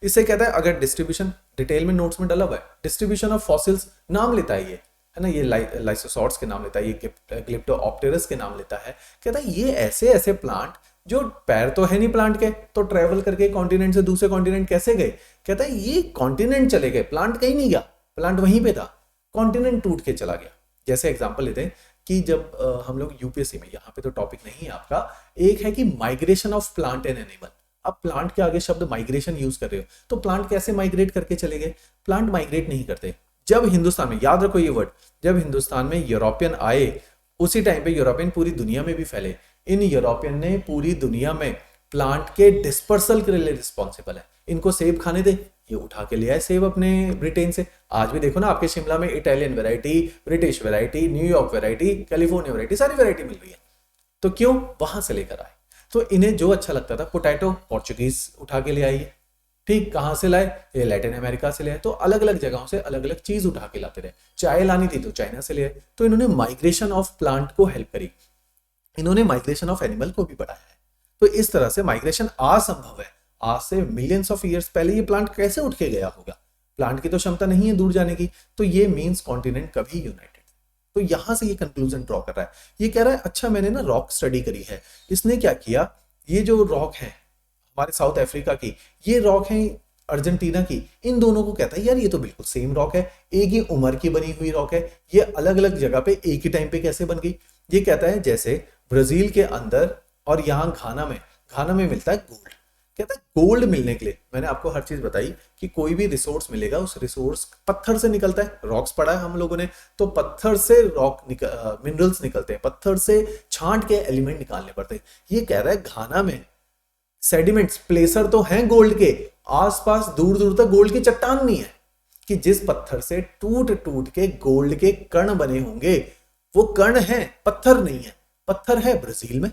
इससे कहता है, अगर डिस्ट्रीब्यूशन डिटेल में नोट्स में डाला हुआ है, डिस्ट्रीब्यूशन ऑफ फॉसिल्स नाम लेता है ये, है ना, ये लाइसोसॉर्ट्स के नाम लेता है, ये ग्लिप्टोप्टेरस के नाम लेता है। कहता है ये ऐसे ऐसे प्लांट जो पैर तो है नहीं प्लांट के, तो ट्रेवल करके कॉन्टिनेंट से दूसरे कॉन्टिनेंट कैसे गए? कहता है ये कॉन्टिनेंट चले गए, प्लांट कहीं नहीं गया, प्लांट वहीं पे था, कॉन्टिनेंट टूट के चला गया। जैसे एग्जांपल लेते हैं कि जब हम लोग यूपीएससी में, यहाँ पे तो टॉपिक नहीं है आपका, एक है कि migration of plant and animal. अब प्लांट के आगे शब्द माइग्रेशन यूज कर रहे हो, तो प्लांट कैसे माइग्रेट करके चले गए? प्लांट माइग्रेट नहीं करते। जब हिंदुस्तान में, याद रखो ये वर्ड, जब हिंदुस्तान में यूरोपियन आए, उसी टाइम पे यूरोपियन पूरी दुनिया में भी फैले। इन यूरोपियन ने पूरी दुनिया में प्लांट के डिस्पर्सल के लिए रिस्पॉन्सिबल है। इनको सेब खाने दे, ये उठा के ले आए सेब अपने ब्रिटेन से। आज भी देखो ना आपके शिमला में Italian variety, British variety, New York variety, California variety, सारी वेराइटी मिल रही है। तो क्यों? वहां से लेकर आए। तो इन्हें जो अच्छा लगता था, पोटैटो पोर्चुगीज उठा के ले आई है, ठीक, कहां से लाए? ये लैटिन अमेरिका से लाए। तो अलग अलग जगहों से अलग अलग चीज उठा के लाते रहे। चाय लानी थी तो चाइना से ले आए। तो इन्होंने माइग्रेशन ऑफ प्लांट को हेल्प करी, इन्होंने माइग्रेशन ऑफ एनिमल को भी बढ़ाया है। तो इस तरह से माइग्रेशन असंभव है। आज से मिलियंस ऑफ ईयर्स पहले ये प्लांट कैसे उठ के गया होगा? प्लांट की तो क्षमता नहीं है दूर जाने की। तो ये मीन्स कॉन्टिनेंट कभी यूनाइटेड। तो यहां से ये कंक्लूजन ड्रॉ कर रहा है। ये कह रहा है अच्छा मैंने ना रॉक स्टडी करी है। इसने क्या किया, ये जो रॉक है हमारे साउथ अफ्रीका की, ये रॉक है अर्जेंटीना की, इन दोनों को कहता है यार ये तो बिल्कुल सेम रॉक है, एक ही उम्र की बनी हुई रॉक है, ये अलग अलग जगह पे एक ही टाइम पे कैसे बन गई? ये कहता है जैसे ब्राजील के अंदर और यहाँ घाना में मिलता है गोल्ड। कहता है गोल्ड मिलने के लिए, मैंने आपको हर चीज बताई कि कोई भी रिसोर्स मिलेगा, उस रिसोर्स पत्थर से निकलता है। रॉक्स पढ़ा है हम लोगों ने, तो पत्थर से मिनरल्स निकलते हैं, पत्थर से छांट के एलिमेंट निकालने पड़ते हैं। ये कह रहा है घाना में सेडिमेंट्स, प्लेसर तो हैं गोल्ड के, आसपास दूर दूर तक गोल्ड की चट्टान नहीं है, कि जिस पत्थर से टूट टूट के गोल्ड के कण बने होंगे वो कण है, पत्थर नहीं है। पत्थर है ब्राजील में।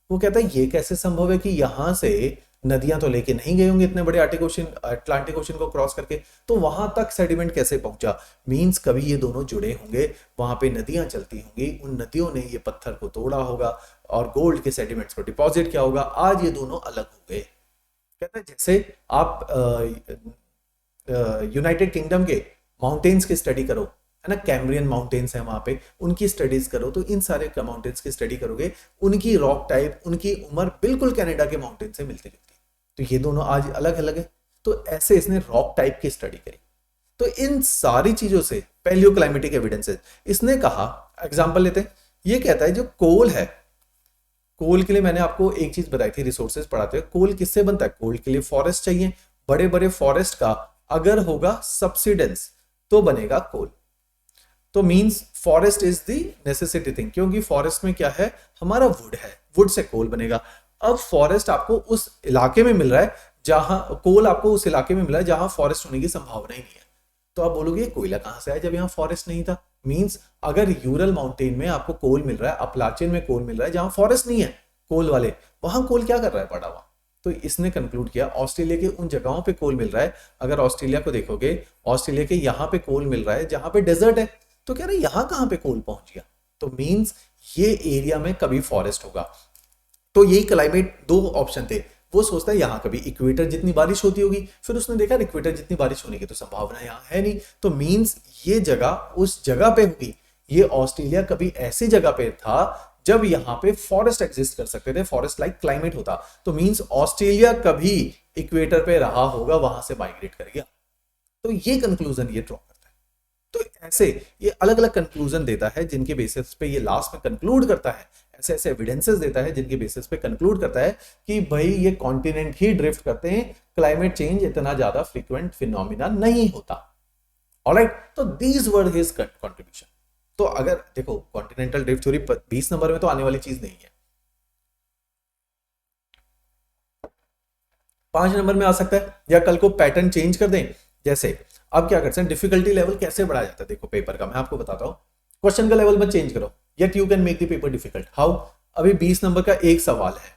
वो कहता है ये कैसे संभव है कि यहां से नदियां तो लेके नहीं गए होंगे इतने बड़े अटलांटिक ओशन को क्रॉस करके, तो वहां तक सेडिमेंट कैसे पहुंचा? मींस कभी ये दोनों जुड़े होंगे, वहां पे नदियां चलती होंगी, उन नदियों ने ये पत्थर को तोड़ा होगा और गोल्ड के सेडिमेंट्स को डिपॉजिट किया होगा, आज ये दोनों अलग हो गए। कहता है जैसे आप यूनाइटेड किंगडम के माउंटेन्स की स्टडी करो, है ना, कैम्ब्रियन माउंटेन्स है वहां पे, उनकी स्टडीज करो, तो इन सारे माउंटेन्स की स्टडी करोगे, उनकी रॉक टाइप, उनकी उम्र बिल्कुल कनाडा के माउंटेन से मिलती जुलती। तो ये दोनों आज अलग अलग है। तो ऐसे इसने रॉक टाइप की स्टडी करी। तो इन सारी चीजों से पैलियो क्लाइमेटिक एविडेंसेस, इसने कहा, एग्जाम्पल लेते हैं, ये कहता है जो कोल है, कोल के लिए मैंने आपको एक चीज बताई थी रिसोर्सेज पढ़ाते हुए, कोल किससे बनता है? कोल के लिए फॉरेस्ट चाहिए, बड़े बड़े फॉरेस्ट का अगर होगा सब्सिडेंस तो बनेगा कोल। तो means forest is the necessity thing, क्योंकि फॉरेस्ट में क्या है, हमारा वुड है, वुड से कोल बनेगा। अब फॉरेस्ट आपको उस इलाके में मिल रहा है जहां कोल, आपको उस इलाके में मिल रहा है जहां फॉरेस्ट होने की संभावना ही नहीं है। तो आप बोलोगे कोयला कहां से आया जब यहाँ फॉरेस्ट नहीं था? मींस अगर यूरल माउंटेन में आपको कोल मिल रहा है, अपलाचिन में कोल मिल रहा है जहां फॉरेस्ट नहीं है कोल वाले, वहां कोल क्या कर रहा है पड़ा हुआ? तो इसने कंक्लूड किया ऑस्ट्रेलिया के उन जगहों पे कोल मिल रहा है। अगर ऑस्ट्रेलिया को देखोगे, ऑस्ट्रेलिया के यहाँ पे कोल मिल रहा है जहां पे डेजर्ट है, तो कह रहे यहाँ कहां पे कोल पहुंच गया? तो मींस ये एरिया में कभी फॉरेस्ट होगा। तो यही क्लाइमेट, दो ऑप्शन थे। वो सोचता है यहाँ कभी इक्वेटर जितनी बारिश होती होगी, फिर उसने देखा इक्वेटर जितनी बारिश होने की तो संभावना यहाँ है नहीं, तो मींस ये जगह उस जगह पे होगी। ये ऑस्ट्रेलिया कभी ऐसी जगह पे था जब यहाँ पे फॉरेस्ट एग्जिस्ट कर सकते थे, फॉरेस्ट लाइक क्लाइमेट होता। तो मींस ऑस्ट्रेलिया कभी इक्वेटर पे रहा होगा, वहां से माइग्रेट कर गया। तो ये कंक्लूजन ये ड्रॉ करता है। तो ऐसे ये अलग अलग कंक्लूजन देता है जिनके बेसिस पे ये लास्ट में कंक्लूड करता है, ऐसे ऐसे एविडेंसेस देता है जिनके बेसिस पे कंक्लूड करता है कि भाई ये कॉन्टिनेंट ही ड्रिफ्ट करते हैं, क्लाइमेट चेंज इतना ज्यादा फ्रीक्वेंट फिनोमिना नहीं होता। ऑलराइट, तो दीज वर हिज कंट्रीब्यूशन। तो अगर देखो कॉन्टिनेंटल ड्रिफ्ट थ्योरी 20 नंबर में तो आने वाली चीज नहीं है, 5 नंबर में आ सकता है, या कल को पैटर्न चेंज कर दें। जैसे अब क्या करते हैं, डिफिकल्टी लेवल कैसे बढ़ाया जाता है, देखो पेपर का मैं आपको बताता हूं। क्वेश्चन का लेवल मत चेंज करो, yet you can make the paper difficult. How? अभी 20 नंबर का एक सवाल है,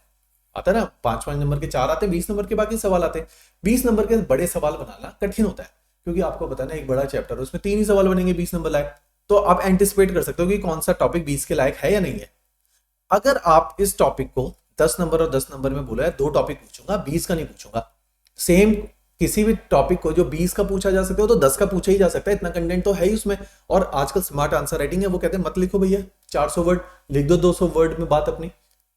आता है ना, 5-5 नंबर के 4 आते हैं, 20 नंबर के बाकी सवाल आते हैं। 20 नंबर के बड़े सवाल बनाना कठिन होता है, क्योंकि आपको बताना एक बड़ा चैप्टर, उसमें 3 ही सवाल बनेंगे 20 नंबर लायक। तो आप एंटिसिपेट कर सकते हो कि कौन सा टॉपिक 20 के लायक है या नहीं है। अगर आप इस टॉपिक को 10 नंबर और 10 नंबर में बोला है, 2 टॉपिक पूछूंगा, 20 का नहीं पूछूंगा। सेम किसी भी टॉपिक को जो 20 का पूछा जा सकता है, तो 10 का पूछा ही जा सकता है, इतना कंटेंट तो है ही उसमें। और आजकल स्मार्ट आंसर राइटिंग है, वो कहते हैं मत लिखो भैया, 400 वर्ड लिख दो, 200 वर्ड में बात अपनी,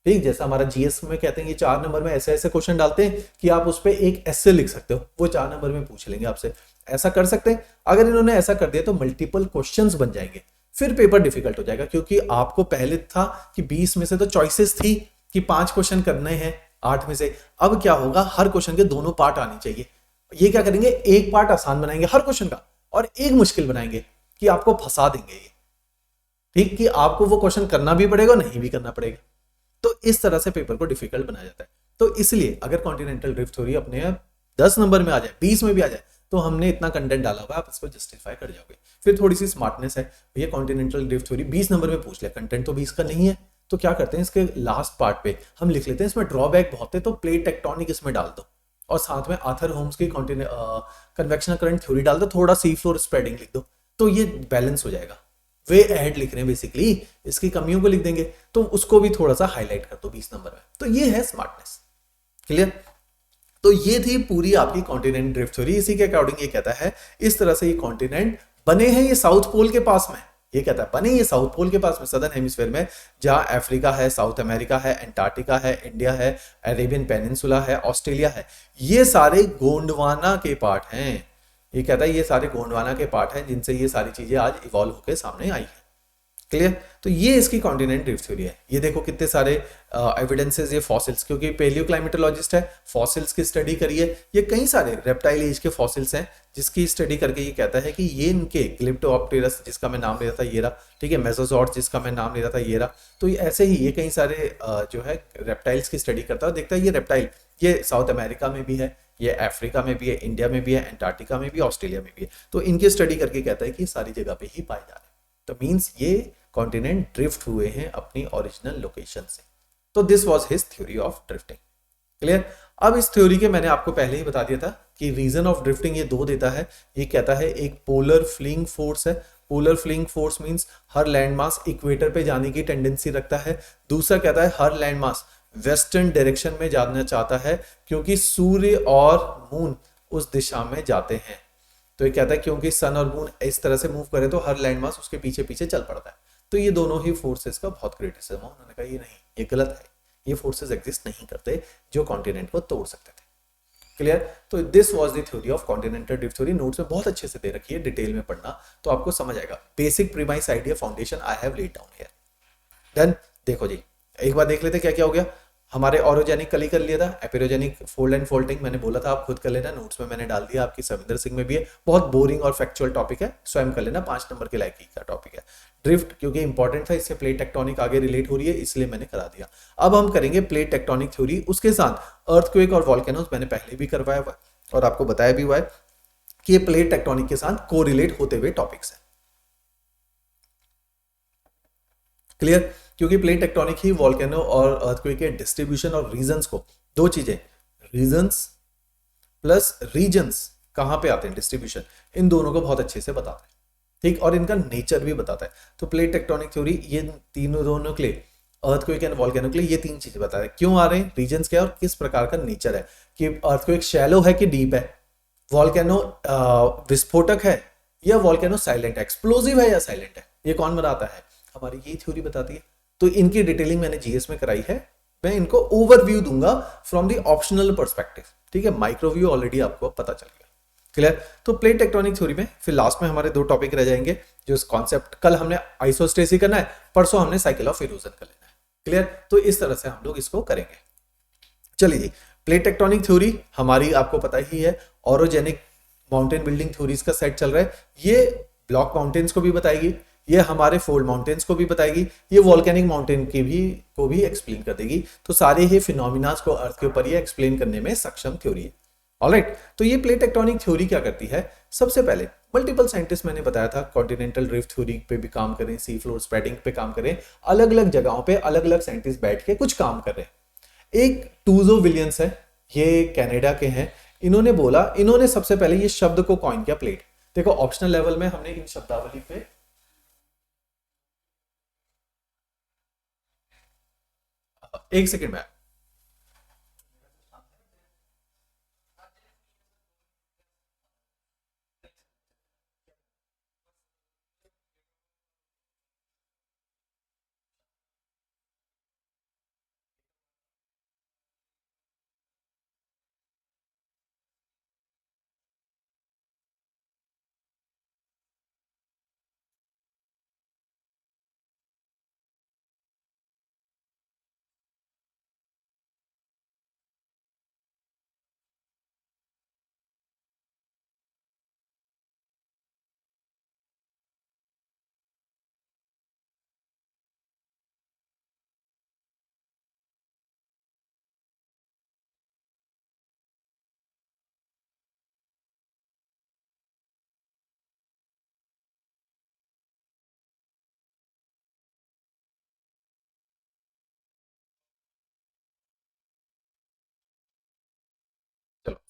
ठीक। जैसा हमारा जीएस में कहते हैं कि 4 नंबर में ऐसे ऐसे क्वेश्चन डालते हैं कि आप उस पर एक एस्से लिख सकते हो, वो 4 नंबर में पूछ लेंगे आपसे। ऐसा कर सकते हैं। अगर इन्होंने ऐसा कर दिया तो मल्टीपल क्वेश्चंस बन जाएंगे, फिर पेपर डिफिकल्ट हो जाएगा, क्योंकि आपको पहले था कि 20 में से तो चॉइसेस थी कि 5 क्वेश्चन करने हैं 8 में से। अब क्या होगा, हर क्वेश्चन के दोनों पार्ट आने चाहिए। ये क्या करेंगे, एक पार्ट आसान बनाएंगे हर क्वेश्चन का, और एक मुश्किल बनाएंगे कि आपको फंसा देंगे ये, ठीक, कि आपको वो क्वेश्चन करना भी पड़ेगा, नहीं भी करना पड़ेगा। तो इस तरह से पेपर को डिफिकल्ट बनाया जाता है। तो इसलिए अगर कॉन्टिनेंटल ड्रिफ्ट थ्योरी अपने 10 नंबर में आ जाए, 20 में भी आ जाए, तो हमने इतना कंटेंट डाला हुआ है, आप इसको जस्टिफाई कर जाओगे। फिर थोड़ी सी स्मार्टनेस है, भैया कॉन्टिनेंटल ड्रिफ्ट थ्योरी 20 नंबर में पूछ लिया, कंटेंट तो 20 का नहीं है, तो क्या करते हैं इसके लास्ट पार्ट पे हम लिख लेते हैं इसमें ड्रॉबैक बहुत है, तो प्लेट टेक्टोनिक इसमें डाल दो, और साथ में आर्थर होम्स की कन्वेक्शनल करंट थ्योरी डाल दो, थोड़ा सी फ्लोर स्प्रेडिंग लिख दो, तो ये बैलेंस हो जाएगा। वे एड लिख रहे हैं बेसिकली, इसकी कमियों को लिख देंगे, तो उसको भी थोड़ा सा हाईलाइट कर दो 20 नंबर में, तो ये है स्मार्टनेस। क्लियर? तो ये थी पूरी आपकी कॉन्टिनेंट ड्रिफ्ट थ्योरी। इसी के अकॉर्डिंग ये कहता है इस तरह से ये कॉन्टिनेंट बने हैं, ये साउथ पोल के पास में, ये कहता है बने ये साउथ पोल के पास में, सदर्न हेमिस्फीयर में, जहां अफ्रीका है, साउथ अमेरिका है, एंटार्क्टिका है, इंडिया है, अरेबियन पेनिनसुला है, ऑस्ट्रेलिया है, ये सारे गोंडवाना के पार्ट हैं। ये कहता है ये सारे गोंडवाना के पार्ट हैं जिनसे ये सारी चीजें आज इवॉल्व होकर सामने आई है। क्लियर? तो ये इसकी कॉन्टिनेंट ड्रिफ्ट थ्योरी है। ये देखो कितने सारे एविडेंसेस, ये फॉसिल्स, क्योंकि पेलियोक्लाइमेटोलॉजिस्ट है, फॉसिल्स की स्टडी करी है, ये कई सारे रेप्टाइल एज के फॉसिल्स हैं जिसकी स्टडी करके ये कहता है कि ये इनके ग्लिप्टोप्टेरस जिसका मैं नाम ले रहा था ये रहा, ठीक है, मेसोजॉर्ड्स जिसका मैं नाम ले रहा था ये रहा, तो ये ऐसे ही ये कई सारे जो है रेप्टाइल्स की स्टडी करता है, देखता है ये रेप्टाइल ये साउथ अमेरिका में भी है, ये अफ्रीका में भी है, इंडिया में भी है, एंटार्क्टिका में भी, ऑस्ट्रेलिया में भी है, तो इनकी स्टडी करके कहता है कि सारी जगह पे ही पाए जा रहे हैं। तो मीन्स ये कॉन्टिनेंट ड्रिफ्ट हुए हैं अपनी ओरिजिनल लोकेशन से। तो this was his theory of drifting. Clear? अब इस थ्योरी के मैंने आपको पहले ही बता दिया था कि रीजन ऑफ ड्रिफ्टिंग ये दो देता है। ये कहता है एक पोलर फ्लिंग फोर्स है, पोलर फ्लिंग फोर्स मींस हर लैंड मास इक्वेटर पे जाने की टेंडेंसी रखता है। दूसरा कहता है हर लैंड मास वेस्टर्न डायरेक्शन में जाना चाहता है क्योंकि सूर्य और मून उस दिशा में जाते हैं। तो ये कहता है क्योंकि सन और मून इस तरह से मूव करे तो हर लैंड मास उसके पीछे पीछे चल पड़ता है। तो ये दोनों ही फोर्सेस का बहुत क्रिटिसिज्म है। उन्होंने कहा ये नहीं, ये गलत है, ये फोर्सेस एग्जिस्ट नहीं करते जो कॉन्टिनेंट को तोड़ सकते थे। क्लियर? तो this was the theory of continental drift theory. Notes में बहुत अच्छे से दे रखी है, डिटेल में पढ़ना तो आपको समझ आएगा। Basic premise idea foundation I have laid down here. Then देखो जी, एक बार देख लेते क्या क्या हो गया। हमारे ऑरोजेनिक कल ही कर लिया था, एपिरोजेनिक फोल्ड एंड फोल्डिंग मैंने बोला था आप खुद कर लेना, नोट्स में मैंने डाल दिया, आपकी सविंदर सिंह में भी है, बहुत बोरिंग और फैक्चुअल टॉपिक है, स्वयं कर लेना, 5 नंबर के लायक का टॉपिक है। ड्रिफ्ट क्योंकि इंपॉर्टेंट था, इससे प्लेट टेक्टोनिक आगे रिलेट हो रही है इसलिए मैंने करा दिया। अब हम करेंगे प्लेट टेक्टोनिक थ्योरी, उसके साथ अर्थक्वेक और वॉल्केनोज मैंने पहले भी करवाया हुआ है और आपको बताया भी हुआ है कि ये प्लेट टेक्टोनिक के साथ कोरिलेट होते हुए टॉपिक्स है। क्लियर? क्योंकि प्लेट टेक्टोनिक ही वॉल्केनो और अर्थक्वेक के डिस्ट्रीब्यूशन और रीजंस को, दो चीजें, रीजंस प्लस रीजंस कहां पे आते हैं डिस्ट्रीब्यूशन, इन दोनों को बहुत अच्छे से बताता है, ठीक, और इनका नेचर भी बताता है। तो प्लेट टेक्टोनिक थ्योरी ये तीनों दोनों के लिए, अर्थक्वेक एंड वॉल्केनो के लिए ये तीन चीजें बताता है, क्यों आ रहे हैं, रीजंस क्या है और किस प्रकार का नेचर है, कि अर्थक्वेक शैलो है कि डीप है, वॉल्केनो विस्फोटक है या वॉल्केनो साइलेंट है, एक्सप्लोजिव है या साइलेंट है, ये कौन बताता है, हमारी ये थ्योरी बताती है। तो इनकी डिटेलिंग मैंने जीएस में कराई है, मैं इनको ओवरव्यू दूंगा फ्रॉम द ऑप्शनल पर्सपेक्टिव, ठीक है, माइक्रोव्यू ऑलरेडी आपको पता चल गया। क्लियर? तो प्लेट टेक्टोनिक थ्योरी में फिर लास्ट में हमारे दो टॉपिक रह जाएंगे, जो कॉन्सेप्ट कल हमने आइसोस्टेसी करना है, परसों हमने साइकिल ऑफ इरोजन कर लेना है। क्लियर? तो इस तरह से हम लोग इसको करेंगे। चलिए जी, प्लेट टेक्टोनिक थ्योरी हमारी आपको पता ही है, ऑरोजेनिक माउंटेन बिल्डिंग थ्योरीज का सेट चल रहा है, ये ब्लॉक माउंटेन्स को भी बताएगी, ये हमारे फोल्ड माउंटेन्स को भी बताएगी, ये वॉल्केनिक माउंटेन की भी को भी एक्सप्लेन कर देगी। तो सारे ही फिनोमिनास को अर्थ के ऊपर ये एक्सप्लेन करने में सक्षम थ्योरी है। ऑलराइट, तो ये प्लेट टेक्टोनिक थ्योरी क्या करती है, सबसे पहले मल्टीपल साइंटिस्ट मैंने बताया था कॉन्टिनेंटल ड्रिफ्ट थ्योरी पे भी काम करें, सी फ्लोर स्प्रेडिंग पे काम करें, अलग अलग जगहों पे अलग अलग साइंटिस्ट बैठ के कुछ काम कर रहे हैं। एक टूजो विलियंस है, ये कनाडा के हैं, इन्होंने बोला, इन्होंने सबसे पहले ये शब्द को कॉइन किया प्लेट। देखो ऑप्शनल लेवल में हमने इन शब्दावली पे एक सेकंड में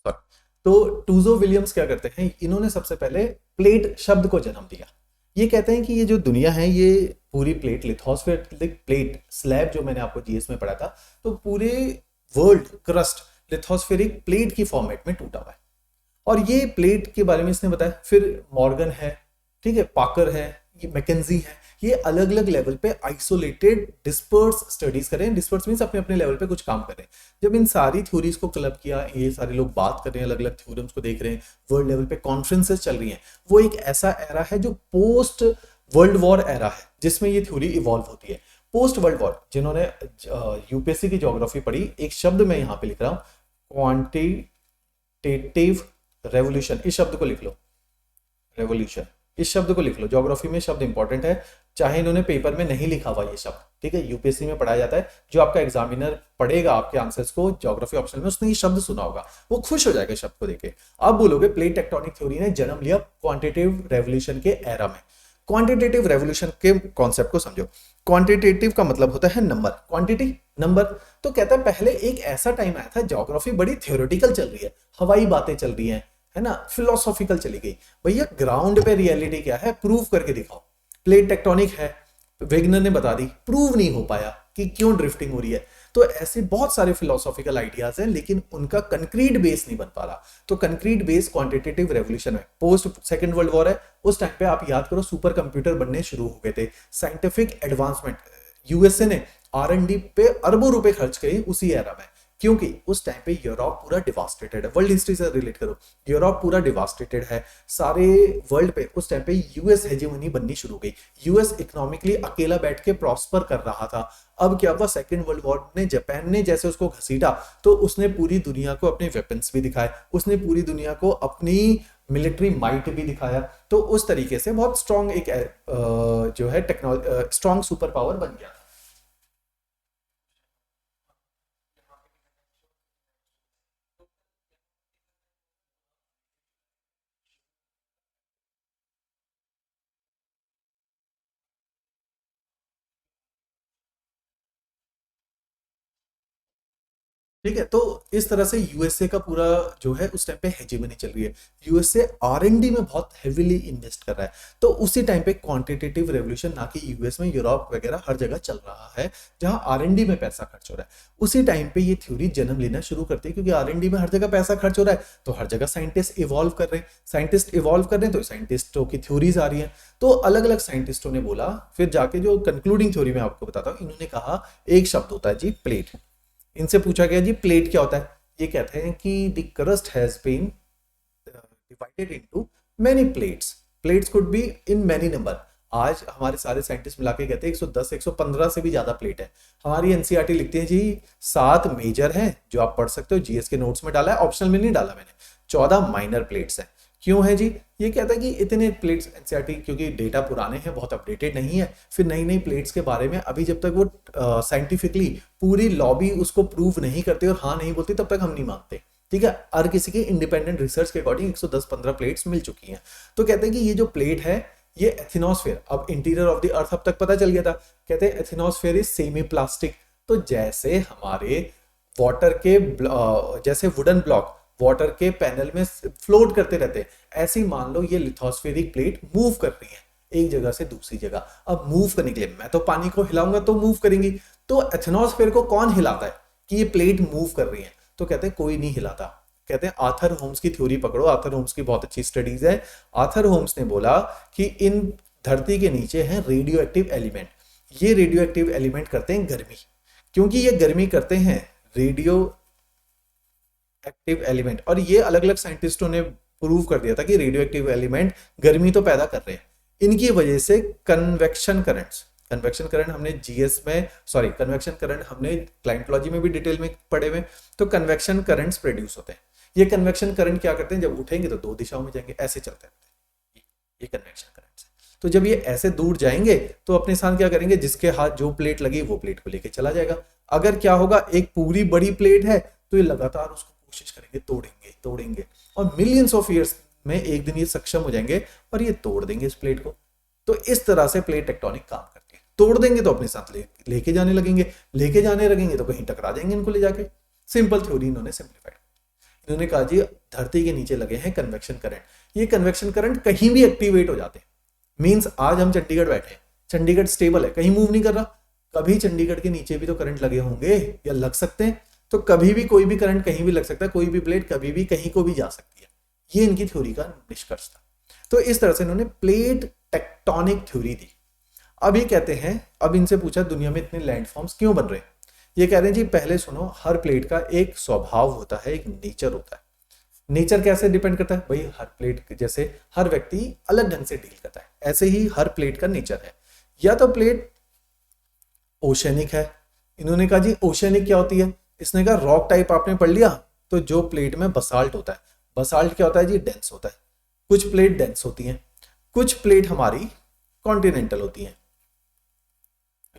सॉरी। तो टूजो विलियम्स क्या करते हैं, इन्होंने सबसे पहले प्लेट शब्द को जन्म दिया। ये कहते हैं कि ये जो दुनिया है ये पूरी प्लेट, लिथोस्फेरिक प्लेट स्लैब जो मैंने आपको जीएस में पढ़ा था, तो पूरे वर्ल्ड क्रस्ट लिथोस्फेरिक प्लेट की फॉर्मेट में टूटा हुआ है। और ये प्लेट के बारे में इसने बताया। फिर मॉर्गन है, ठीक है, पाकर है, ये मैकेंजी है, ये अलग अलग लेवल पे आइसोलेटेड डिस्पर्स स्टडीज करें। डिस्पर्स मींस अपने अपने लेवल पे कुछ काम कर रहे हैं। जब इन सारी थ्योरीज को क्लब किया, ये सारे लोग बात कर रहे हैं, अलग अलग थ्योरम्स को देख रहे हैं, वर्ल्ड लेवल पे कॉन्फ्रेंसेस चल रही हैं, वो एक ऐसा एरा है जो पोस्ट वर्ल्ड वॉर एरा है, जिसमें ये थ्योरी इवॉल्व होती है। पोस्ट वर्ल्ड वॉर, जिन्होंने यूपीएससी की ज्योग्राफी पढ़ी, एक शब्द मैं यहाँ पे लिख रहा हूँ, क्वांटिटेटिव रेवोल्यूशन, इस शब्द को लिख लो, रेवोल्यूशन, इस शब्द को लिख लो। ज्योग्राफी में शब्द इंपॉर्टेंट है, चाहे इन्होंने पेपर में नहीं लिखा हुआ ये शब्द, ठीक है, यूपीएससी में पढ़ाया जाता है। जो आपका एग्जामिनर पढ़ेगा आपके आंसर्स को ज्योग्राफी ऑप्शन में, उसने ये शब्द सुना होगा, वो खुश हो जाएगा शब्द को देखे। आप बोलोगे प्लेट टेक्टोनिक थ्योरी ने जन्म लिया क्वांटिटेटिव रेवोल्यूशन के एरा में। क्वांटिटेटिव रेवोल्यूशन के कॉन्सेप्ट को समझो। क्वांटिटेटिव का मतलब होता है नंबर, क्वांटिटी नंबर। तो कहता है पहले एक ऐसा टाइम आया था, ज्योग्राफी बड़ी थ्योरेटिकल चल रही है, हवाई बातें चल रही हैं, है ना, फिलोसॉफिकल चली गई। भैया ग्राउंड पे रियलिटी क्या है, प्रूव करके दिखाओ। प्लेट टेक्टोनिक है, वेगनर ने बता दी, प्रूव नहीं हो पाया कि क्यों ड्रिफ्टिंग हो रही है। तो ऐसे बहुत सारे फिलोसॉफिकल आइडियाज हैं, लेकिन उनका कंक्रीट बेस नहीं बन पा रहा। तो कंक्रीट बेस क्वांटिटेटिव रेवोल्यूशन है, पोस्ट सेकंड वर्ल्ड वॉर है। उस टाइम पे आप याद करो सुपर कंप्यूटर बनने शुरू हो गए थे, साइंटिफिक एडवांसमेंट, यूएसए ने आर&डी पे अरबों रुपए खर्च किए उसी एरा में, क्योंकि उस टाइम पे यूरोप पूरा डिवास्टेटेड है। वर्ल्ड हिस्ट्री से रिलेट करो, यूरोप पूरा डिवास्टेटेड है, सारे वर्ल्ड पे उस टाइम पे यूएस हेजेमनी बननी शुरू हो गई। यूएस इकोनॉमिकली अकेला बैठ के प्रॉस्पर कर रहा था। अब क्या हुआ, सेकेंड वर्ल्ड वॉर ने, जापान ने जैसे उसको घसीटा, तो उसने पूरी दुनिया को अपने वेपन्स भी दिखाए, उसने पूरी दुनिया को अपनी मिलिट्री माइट भी दिखाया। तो उस तरीके से बहुत स्ट्रॉन्ग एक जो है टेक्नोलॉजी, स्ट्रॉन्ग सुपर पावर बन गया। ठीक है, तो इस तरह से यूएसए का पूरा जो है उस टाइम पे हेजेमनी चल रही है। यूएसए आर&डी में बहुत हेविली इन्वेस्ट कर रहा है। तो उसी टाइम पे क्वांटिटेटिव रेवोल्यूशन, ना कि यूएस में, यूरोप वगैरह हर जगह चल रहा है जहां आर&डी में पैसा खर्च हो रहा है। उसी टाइम पे ये थ्योरी जन्म लेना शुरू करती है, क्योंकि आर&डी में हर जगह पैसा खर्च हो रहा है, तो हर जगह साइंटिस्ट इवॉल्व कर रहे हैं। साइंटिस्ट इवॉल्व कर रहे हैं तो साइंटिस्टों की थ्योरीज आ रही है। तो अलग अलग साइंटिस्टों ने बोला, फिर जाके जो कंक्लूडिंग थ्योरी में आपको बताता हूँ, इन्होंने कहा एक शब्द होता है जी प्लेट। इनसे पूछा गया जी प्लेट क्या होता है, ये कहते हैं कि the crust has been divided into many plates, plates could be in many number. आज हमारे सारे साइंटिस्ट मिला के कहते हैं 110 115 से भी ज्यादा प्लेट है। हमारी एनसीईआरटी लिखती है जी 7 मेजर हैं, जो आप पढ़ सकते हो, जीएस के नोट्स में डाला है, ऑप्शनल में नहीं डाला मैंने। 14 माइनर प्लेट्स हैं। क्यों है जी, ये कहता है कि इतने प्लेट्स, एनसीईआरटी क्योंकि डेटा पुराने हैं, बहुत अपडेटेड नहीं है, फिर नई नई प्लेट्स के बारे में अभी जब तक वो साइंटिफिकली पूरी लॉबी उसको प्रूव नहीं करते और हाँ नहीं बोलती, तब तक हम नहीं मानते। ठीक है, हर किसी की इंडिपेंडेंट रिसर्च के अकॉर्डिंग 110-15 प्लेट्स मिल चुकी हैं। तो कहते हैं कि ये जो प्लेट है ये एथिनोस्फेयर, अब इंटीरियर ऑफ द अर्थ अब तक पता चल गया था, कहते हैं एथिनोस्फेयर इज सेमी प्लास्टिक। तो जैसे हमारे वाटर के जैसे वुडन ब्लॉक वाटर के पैनल में फ्लोट करते रहते हैं, ऐसे ही मान लो ये लिथोस्फेरिक प्लेट मूव कर रही है एक जगह से दूसरी जगह। अब मूव करने के लिए मैं तो पानी को हिलाऊंगा तो मूव करेंगी, तो एथनोस्फेयर को कौन हिलाता है कि ये प्लेट मूव कर रही है? तो कहते हैं कोई नहीं हिलाता। कहते हैं आर्थर होम्स की थ्योरी पकड़ो, आर्थर होम्स की बहुत अच्छी स्टडीज है। आर्थर होम्स ने बोला कि इन धरती के नीचे हैं रेडियो एक्टिव एलिमेंट। ये रेडियो एक्टिव एलिमेंट करते हैं गर्मी, क्योंकि ये गर्मी करते हैं रेडियो एक्टिव एलिमेंट, और ये अलग अलग साइंटिस्टों ने प्रूव कर दिया था कि रेडियो एक्टिव एलिमेंट गर्मी तो पैदा कर रहे हैं। इनकी वजह से कन्वेक्शन करंट्स, कन्वेक्शन करंट हमने जीएस में, सॉरी कन्वेक्शन करंट हमने क्लाइंटोलॉजी में भी डिटेल में पढ़े हुए। तो कन्वेक्शन करंट्स प्रोड्यूस होते हैं। ये कन्वेक्शन करंट क्या करते हैं, जब उठेंगे तो दो दिशाओं में जाएंगे, ऐसे चलते रहते हैं, ये कन्वेक्शन करंट्स है। तो जब ये ऐसे दूर जाएंगे तो अपने साथ क्या करेंगे, जिसके हाथ जो प्लेट लगी वो प्लेट को लेके चला जाएगा। अगर क्या होगा, एक पूरी बड़ी प्लेट है तो ये लगातार उसको कोशिश करेंगे, तोड़ेंगे तोड़ेंगे, और मिलियंस ऑफ ईयर्स में एक दिन ये सक्षम हो जाएंगे और ये तोड़ देंगे इस प्लेट को। तो इस तरह से प्लेट टेक्टोनिक काम करती है। तोड़ देंगे तो अपने साथ लेके जाने लगेंगे, लेके जाने लगेंगे तो कहीं टकरा जाएंगे इनको ले जाके। सिंपल थ्योरी इन्होंने सिंप्लीफाइड। इन्होंने कहा जी धरती के नीचे लगे हैं कन्वेक्शन करंट, ये कन्वेक्शन करंट कहीं भी एक्टिवेट हो जाते हैं। मींस आज हम चंडीगढ़ बैठे हैं, चंडीगढ़ स्टेबल है, कहीं मूव नहीं कर रहा, कभी चंडीगढ़ के नीचे भी तो करंट लगे होंगे या लग सकते हैं, तो कभी भी कोई भी करंट कहीं भी लग सकता है, कोई भी प्लेट कभी भी कहीं को भी जा सकती है। ये इनकी थ्योरी का निष्कर्ष था। तो इस तरह से इन्होंने प्लेट टेक्टोनिक थ्योरी दी। अब ये कहते हैं, अब इनसे पूछा दुनिया में इतने लैंडफॉर्म्स क्यों बन रहे हैं। ये कह रहे हैं जी पहले सुनो, हर प्लेट का एक स्वभाव होता है, एक नेचर होता है। नेचर कैसे डिपेंड करता है भाई, हर प्लेट जैसे हर व्यक्ति अलग ढंग से डील करता है, ऐसे ही हर प्लेट का नेचर है। या तो प्लेट ओशनिक है, इन्होंने कहा जी ओशनिक क्या होती है, इसने कहा रॉक टाइप आपने पढ़ लिया, तो जो प्लेट में बसाल्ट होता है, बसाल्ट क्या होता है जी, डेंस होता है। कुछ प्लेट डेंस होती हैं, कुछ प्लेट हमारी कॉन्टिनेंटल होती हैं।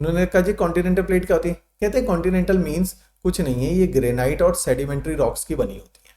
इन्होंने कहा जी कॉन्टिनेंटल प्लेट क्या होती है, कहते हैं कॉन्टिनेंटल मीन्स कुछ नहीं है, ये ग्रेनाइट और सेडिमेंट्री रॉक्स की बनी होती है,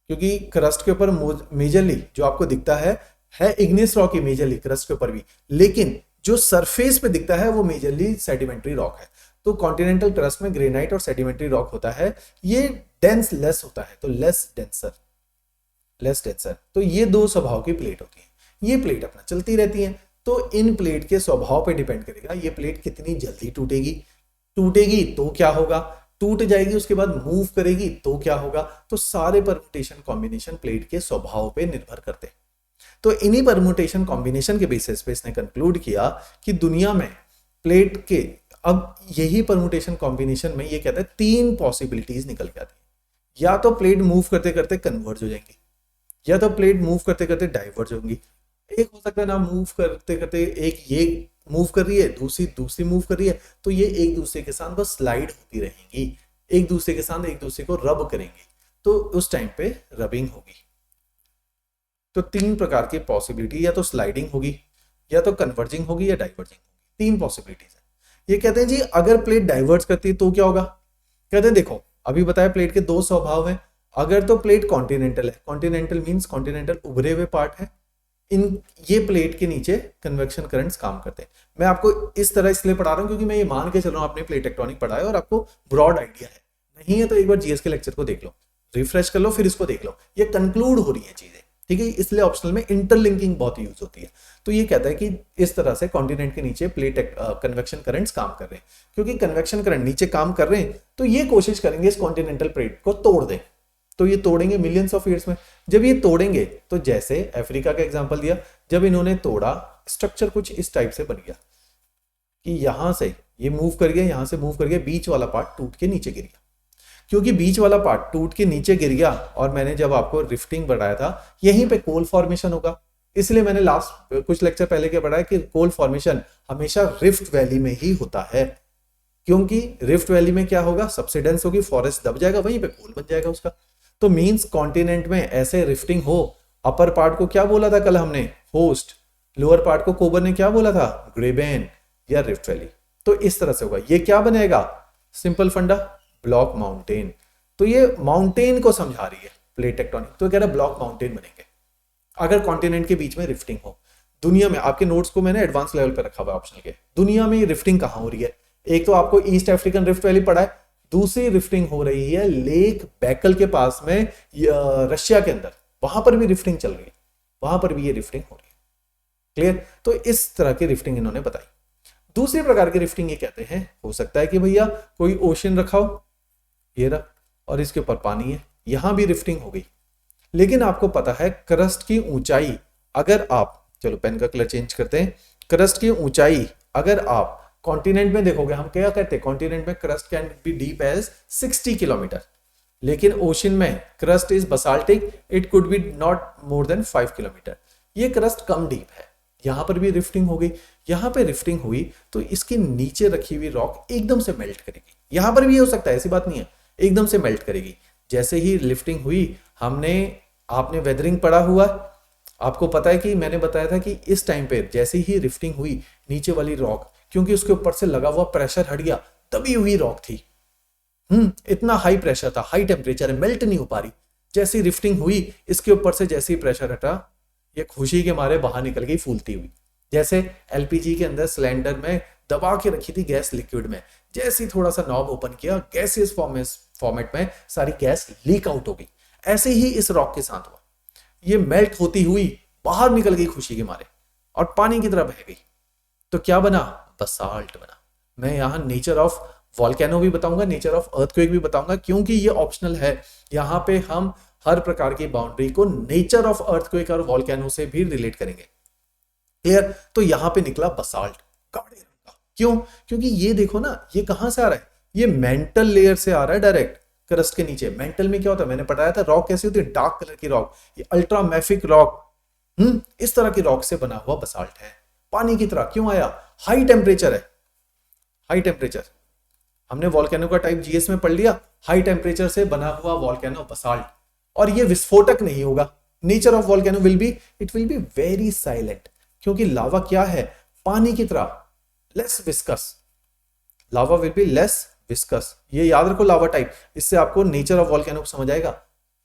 क्योंकि क्रस्ट के ऊपर मेजरली जो आपको दिखता है इग्नियस रॉक ही मेजरली क्रस्ट के ऊपर भी, लेकिन जो सरफेस पे दिखता है वो मेजरली सेडिमेंट्री रॉक है। तो कॉन्टिनेंटल क्रस्ट में ग्रेनाइट और सेडिमेंट्री रॉक होता है, ये डेंस लेस होता है, तो लेस डेंसर। तो ये दो स्वभाव की प्लेट होती है, ये प्लेट अपना चलती रहती है। तो इन प्लेट के स्वभाव पे डिपेंड करेगा ये प्लेट कितनी जल्दी टूटेगी तो क्या होगा, टूट जाएगी उसके बाद मूव करेगी तो क्या होगा। तो सारे परम्यूटेशन कॉम्बिनेशन प्लेट के स्वभाव पे निर्भर करते हैं। तो इन्हीं परम्यूटेशन कॉम्बिनेशन के बेसिस पे इसने कंक्लूड किया कि दुनिया में प्लेट के, अब यही परम्यूटेशन कॉम्बिनेशन में ये कहता है 3 पॉसिबिलिटीज निकल के आती है। या तो प्लेट मूव करते करते कन्वर्ज हो जाएंगी, या तो प्लेट मूव करते करते डाइवर्ज होंगी। एक हो सकता है ना, मूव करते करते एक ये मूव कर रही है, दूसरी मूव कर रही है, तो ये एक दूसरे के साथ बस स्लाइड होती रहेंगी, एक दूसरे के साथ एक दूसरे को रब करेंगी, तो उस टाइम पे रबिंग होगी। तो 3 प्रकार की पॉसिबिलिटी, या तो स्लाइडिंग होगी, या तो कन्वर्जिंग होगी, या डाइवर्जिंग होगी। 3 पॉसिबिलिटीज है। ये कहते हैं जी अगर प्लेट डाइवर्ज करती है तो क्या होगा, कहते हैं देखो अभी बताया प्लेट के 2 स्वभाव हैं। अगर तो प्लेट कॉन्टिनेंटल है, कॉन्टिनेंटल मींस कॉन्टिनेंटल उभरे हुए पार्ट है, इन ये प्लेट के नीचे कन्वेक्शन करंट्स काम करते हैं। मैं आपको इस तरह इसलिए पढ़ा रहा हूं क्योंकि मैं ये मान के चल रहा हूं आपने प्लेट टेक्टोनिक पढ़ा है और आपको ब्रॉड आइडिया है। नहीं है तो एक बार जीएस के लेक्चर को देख लो, रिफ्रेश कर लो, फिर इसको देख लो, ये कंक्लूड हो रही है चीजें, ठीक है। इसलिए ऑप्शनल में इंटरलिंकिंग बहुत यूज होती है। तो ये कहता है कि इस तरह से कॉन्टिनेंट के नीचे प्लेट कन्वेक्शन करंट्स काम कर रहे हैं। क्योंकि कन्वेक्शन करंट नीचे काम कर रहे हैं तो ये कोशिश करेंगे इस कॉन्टिनेंटल प्लेट को तोड़ दें। तो ये तोड़ेंगे मिलियंस ऑफ ईयर्स में। जब ये तोड़ेंगे तो जैसे अफ्रीका का एग्जांपल दिया, जब इन्होंने तोड़ा स्ट्रक्चर कुछ इस टाइप से बन गया कि यहां से ये मूव कर गया, यहां से मूव कर गया, बीच वाला पार्ट टूट के नीचे गिर गया। क्योंकि बीच वाला पार्ट टूट के नीचे गिर गया और मैंने जब आपको रिफ्टिंग बढ़ाया था यहीं पे कोल फॉर्मेशन होगा, इसलिए मैंने लास्ट कुछ लेक्चर पहले क्या पढ़ा है कि कोल फॉर्मेशन हमेशा रिफ्ट वैली में ही होता है। क्योंकि रिफ्ट वैली में क्या होगा, सबसे डेंस होगी, फॉरेस्ट दब जाएगा, वहीं पे कोल बन जाएगा उसका। तो मींस कॉन्टिनेंट में ऐसे रिफ्टिंग हो, अपर पार्ट को क्या बोला था कल हमने, होस्ट, लोअर पार्ट को कोबर ने क्या बोला था, ग्रेबेन या रिफ्ट वैली। तो इस तरह से होगा। ये क्या बनेगा, सिंपल फंडा, ब्लॉक माउंटेन। तो ये माउंटेन को समझा रही है प्लेट टेक्टोनिक, तो कह रहा है ब्लॉक माउंटेन बनेंगे अगर कॉन्टिनेंट के बीच में रिफ्टिंग हो। दुनिया में आपके नोट्स को मैंने एडवांस लेवल पे रखा हुआ ऑप्शनल के, दुनिया में रिफ्टिंग कहां हो रही है। एक तो आपको ईस्ट अफ्रीकन रिफ्ट वैली पढ़ा है, दूसरी रिफ्टिंग हो रही है लेक बैकल के पास में रशिया के अंदर, वहां पर भी रिफ्टिंग चल रही है, वहां पर भी ये रिफ्टिंग हो रही है। क्लियर। तो इस तरह की रिफ्टिंग इन्होंने बताई। दूसरी प्रकार की रिफ्टिंग ये कहते हैं, हो सकता है कि भैया कोई ओशन रखा हो, ये रहा, और इसके ऊपर पानी है, यहां भी रिफ्टिंग हो गई। लेकिन आपको पता है क्रस्ट की ऊंचाई, अगर आप, चलो पेन का कलर चेंज करते हैं, क्रस्ट की ऊंचाई अगर आप कॉन्टिनेंट में देखोगे, हम क्या कहते हैं कॉन्टिनेंट में crust can be deep as 60 kilometre, लेकिन ओशन में crust is basaltic, it could be not more than 5 kilometre. ये क्रस्ट कम डीप है, यहां पर भी रिफ्टिंग हो गई। यहां पे रिफ्टिंग हुई तो इसके नीचे रखी हुई रॉक एकदम से मेल्ट करेगी। यहां पर भी हो सकता है, ऐसी बात नहीं है, एकदम से मेल्ट करेगी। जैसे ही लिफ्टिंग हुई, आपने वेदरिंग पढ़ा हुआ, आपको पता है कि मैंने बताया था कि इस टाइम पे जैसे ही रिफ्टिंग हुई, नीचे वाली रॉक, क्योंकि उसके ऊपर से लगा हुआ प्रेशर हट गया, दबी हुई रॉक थी, इतना हाई प्रेशर था, हाई टेम्परेचर है, मेल्ट नहीं हो पा रही। जैसी रिफ्टिंग हुई, इसके ऊपर से जैसे ही प्रेशर हटा, ये खुशी के मारे बाहर निकल गई फूलती हुई। जैसे एलपीजी के अंदर सिलेंडर में दबा के रखी थी गैस लिक्विड में, जैसे ही थोड़ा सा नॉब ओपन किया, गैसेस फॉर्मेट में सारी गैस लीक आउट हो गई। ऐसे ही इस रॉक के साथ हुआ, ये मेल्ट होती हुई बाहर निकल गई खुशी के मारे और पानी की तरह बह गई। तो क्या बना? बसाल्ट बना। मैं यहां नेचर ऑफ वॉल्केनो भी बताऊंगा, नेचर ऑफ अर्थक्वेक भी बताऊंगा, क्योंकि ये ऑप्शनल है। यहां पे हम हर प्रकार की बाउंड्री को नेचर ऑफ अर्थक्वेक और वॉल्केनो से भी रिलेट करेंगे। क्लियर? तो यहां पे निकला बसाल्ट, गाढ़े रंग का। क्यों? क्योंकि ये देखो ना, ये कहां से आ रहा है? ये मेंटल लेयर से आ रहा है डायरेक्ट क्रस्ट के नीचे। मेंटल में क्या होता है, मैंने पढ़ाया था, रॉक कैसी होती है? डार्क कलर की रॉक, ये अल्ट्रामैफिक रॉक, इस तरह की रॉक से बना हुआ बसाल्ट है। पानी की तरह क्यों आया? हाई टेम्परेचर है, हाई टेम्परेचर। हमने वॉल्केनो का टाइप जीएस में पढ़ लिया, हाई टेम्परेचर से बना हुआ वॉल्केनो बसाल्ट। और ये विस्फोटक नहीं होगा। Nature of volcano will B, it will be very silent, क्योंकि लावा क्या है? पानी की तरह, less viscous. Lava will be less viscous. ये याद रखो, लावा टाइप, इससे आपको नेचर ऑफ वॉल्केनो समझ आएगा।